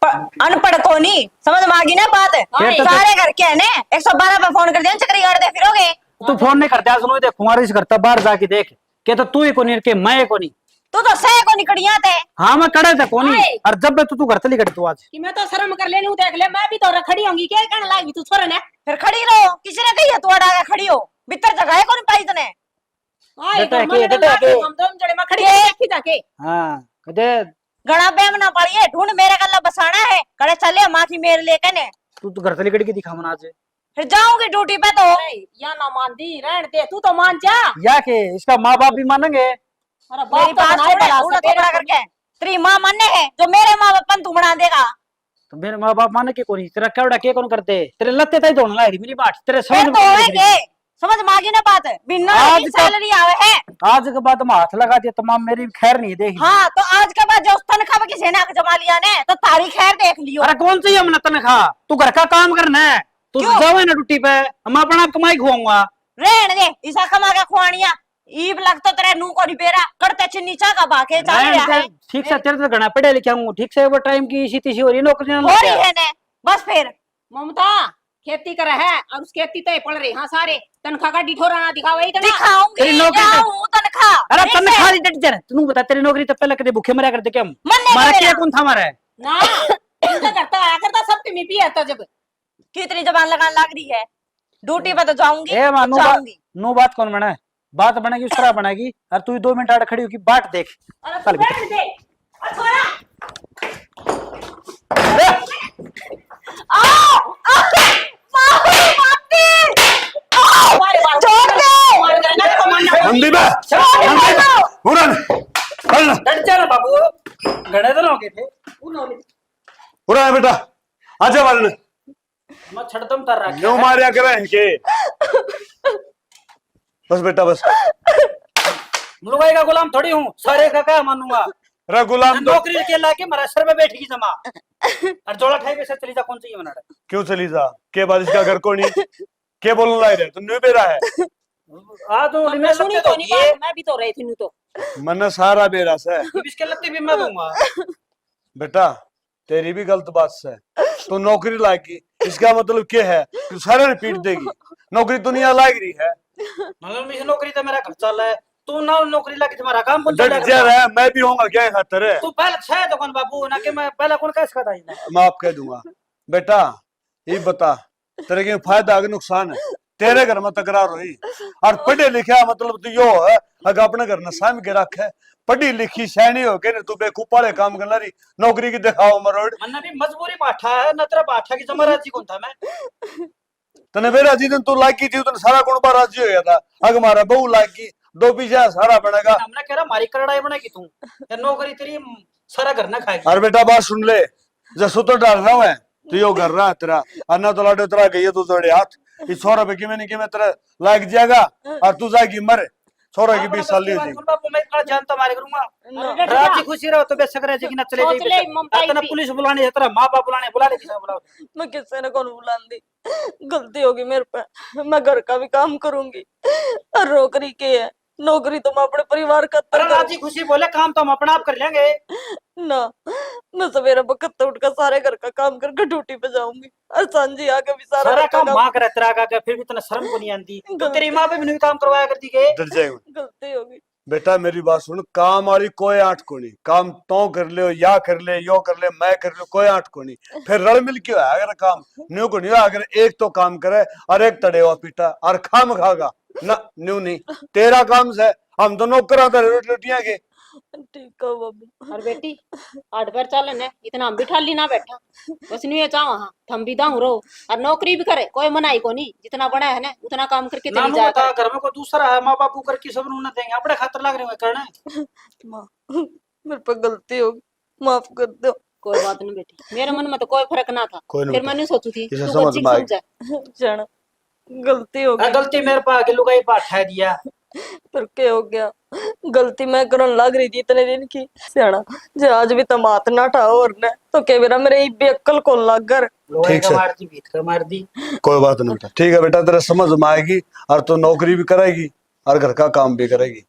अनपढ़ को नहीं समझ में आ गई ना बात।
ये तो
सारे घर के है ने 112 पे फोन कर दिया, चक्री गाड़ दे फिरोगे।
तू फोन नहीं करता, सुनो देख कुमार इस करता बाहर जाके देख के, तो तू ही कोनी के मैं कोनी।
तू तो सह को निकड़िया थे।
हाँ मैं कड़े थे कोनी,
ओए।
और जब तू घर चली गई तू आज।
कि मैं तो शर्म कर लेनी हूं, देख ले मैं भी तो खड़ी होंगी, क्या कहने लागी तू छोरे ने?
फिर खड़ी रहो, किसी ने कही है तू अड़ा के खड़ी हो, भीतर जगह है कौन पाई तने।
आए
बेटा
घर में
के,
लड़ने
बेटा
लाग
के।
रहे, हम दोनों जने में खड़ी देखी जाके।
हाँ कदे
घना बेम ना पड़ी है, ढूंढ मेरे गला बसाना है, कड़े चले माफी मेरे लेके ने।
तू तो घर चली गई की दिखा मना आज।
फिर जाऊंगी ड्यूटी पे तो।
ए, या ना मान दी, रहन दे, तू तो मान जा।
या के इसका माँ बाप भी मानेंगे।
अरे
मेरी
बाप तो
बात
बनाए बड़ा
उड़ा
सपेरा
करके तेरी माँ मानने है, जो मेरे माँ बाप तू बना देगा।
तो मेरे माँ बाप माने के कोनी, तेरा क्या उड़ा के कौन करते, तेरे लत्ते तय धोने लायक मेरी बात, तेरे
फिर
समझ
तो
में
होएंगे, समझ में आ गई ना बात। बिना
आज
की
का-
सैलरी आवे है।
आज के बाद मैं हाथ लगा दिया तमाम, मेरी खैर नहीं देगी।
हाँ तो आज के बाद जो तनख्वाह में किसी ने हक जमा लिया ने, तो तारी खैर देख लियो।
अरे कौन सी हमने तनख्वाह, तू घर का काम करना है, तू
क्यों?
जाओ ना ड्यूटी पे, हम अपना कमाई खुआऊंगा।
रहने दे, इसा कमा के खुआनिया ईब लगता तेरे नू को नहीं बेरा करते चिन्नी चा का बाके चाल रहा है।
ठीक से तेरे तो घना पढ़े लिखे हूँ, ठीक से वो टाइम की इसी तीसी हो रही है, नौकरी ना
हो
लग
रही
गया।
है ने, बस फिर
ममता खेती कर है और उस खेती तय पड़ रही। हाँ सारे तनख्वाह का डिठोरा ना दिखाओ इतना।
दिखाऊंगी,
तेरी नौकरी तो-
जाऊं तनख्वाह।
अरे
ठीक है?
तनख्वाह डट जा, तू बता तेरी नौकरी तो पहले कदे भूखे मरा करते क्या हम,
मन्ने
मारा
का
क्या
मेरा।
कौन था हमारा।
ना इनका करता आया करता सब में भी आता जब।
कितनी जबान लगाने लग रही है, ड्यूटी पे तो जाऊंगी।
ए मानू
जाऊंगी।
नो बात कौन बना है, बात बनेगी उस तरह बनेगी, और तू 2 मिनट आड़ खड़ी होगी बाट देख।
अरे
चल
तू बैठ दे। और छोरा मारे मार
छोड़ दे।
मार देना तो मारना।
मंदी बे उड़न चल
डट जा ना बाबू, घड़े तो लोगे थे
उड़न बेटा आजा मारने
मैं छड़तम तर रहा
क्यों मारिया करे के बस बेटा बस
मुलुगाई का गुलाम थोड़ी हूँ, सारे का क्या मानूंगा।
रे गुलाम तो
नौकरी के लाके मेरा सर में बैठेगी जमा, और जोड़ा खाई के साथ चली जा, कौन चाहिए मना
क्यों चली जा के बाद इसका घर को नहीं के बोलने लाई रहे तुम नहीं बेरा है
आ तो
मैं सुनी तो नहीं बात, मैं भी तो रही थी नू तो।
मन सारा बेरा से
इसके लगते भी मैं दूंगा।
बेटा तेरी भी गलत बात से तू नौकरी लाएगी, इसका मतलब क्या है तू सारे ने पीट देगी, नौकरी दुनिया लाग रही है।
मतलब इस नौकरी तो मेरा घर चल रहा है, तू ना नौकरी लगे तुम्हारा काम कौन
डट जा रहा है, मैं भी होऊंगा क्या खातर है
तू पहले छह तो कौन बाबू ना, कि मैं पहला कौन कैसे खाता ही
मैं आप कह दूंगा। बेटा ये बता तेरे के फायदा है नुकसान है, तेरे घर में तकरार हुई और पढ़े लिखा मतलब तो यो है अगर अपने घर न साम के रख है, पढ़ी लिखी सैनी हो के तू बेकूफ वाले काम करना रही, नौकरी की दिखाओ मरोड़
मन्ना भी मजबूरी बाठा है न, तेरा बाठा की जमा राजी कौन था मैं।
तने मेरा जी तू लागी थी तने सारा गुण बार राजी हो गया था, अगर हमारा बहू लागी दो पीछे सारा बनेगा।
हमने कह रहा मारी करड़ाई बनेगी तू, या नौकरी तेरी सारा घर ना खाएगी।
और बेटा बात सुन ले, जसो तो डाल रहा है तो यो कर रहा है तेरा अन्ना तो लाडो तेरा गई तू तोड़े हाथ इस 100 रुपए की मैंने कि मैं तेरा लाग जाएगा और तू जाएगी मर 100 की 20 साल ली
बाबू मैं इतना जानता मारे करूंगा,
अरे
राजी खुशी रहो तो बेशक रहे कि ना चले
सोच ले, ममता
जाए,
भी।
पुलिस बुलाने है, तेरा माँ बाप बुलाने, बुला ले किसी को बुलाओ।
मैं किसी ने कौन बुला दी, गलती होगी मेरे पे, मैं घर का भी काम करूंगी और नौकरी के है, नौकरी तो मैं अपने परिवार का
अरे राजी खुशी बोले काम तो हम अपना आप कर लेंगे
ना, मैं सवेरे वक्त उठकर सारे घर का काम करके ड्यूटी पे जाऊंगी और सांझी आके भी सारा
सारा
घर का
काम माँ करे तेरा का, फिर भी इतना शर्म को नहीं आती, तो तेरी माँ पे भी काम करवाया करती के।
डर जाएगा।
गलती होगी।
बेटा मेरी बात सुन, काम वाली कोई आठ को नहीं, काम तो कर ले या कर ले यो कर ले मैं कर ले कोई आठ को नहीं, फिर रल मिल के अगर काम न्यू को नहीं अगर एक तो काम करे और एक तड़े हुआ पीटा और खाम खागा
ना न्यू नहीं तेरा काम से हम तो नौकरा रोटियां के
ठीक है बाबू।
और बेटी आठ बार चालन है इतना हम भी ठाली ना बैठा बस नहीं चाहो हाँ थम भी दाऊ रहो और नौकरी भी करे कोई मनाई को नहीं जितना बड़ा है ना उतना काम करके
ना
चली
मुझे
जाया
बता
कर।
घर में कोई दूसरा है माँ बापू करके सब न देंगे अपने खातर लग रहे हैं करना
माँ मेरे पे गलती होगी, माफ कर दो।
कोई बात नहीं बेटी मेरे मन में तो कोई फर्क ना था
कोई नहीं
फिर मैंने सोचू थी
इसे
तू
समझ
बच्ची
में आएगी।
समझा
जाना गलती हो गई।
गलती मेरे पा के लुगाई पाठा दिया
पर क्या हो गया, गलती मैं करन लग रही थी इतने दिन की सियाना जे आज भी तमात ना ठाओ और ने तो के मेरा मेरे ई बेअक्ल को लग कर
लोहे
ठीक
का
से।
मार दी भीत का मार दी।
कोई बात नहीं बेटा ठीक है बेटा तेरा समझ में आएगी और तो नौकरी भी करेगी और घर का काम भी करेगी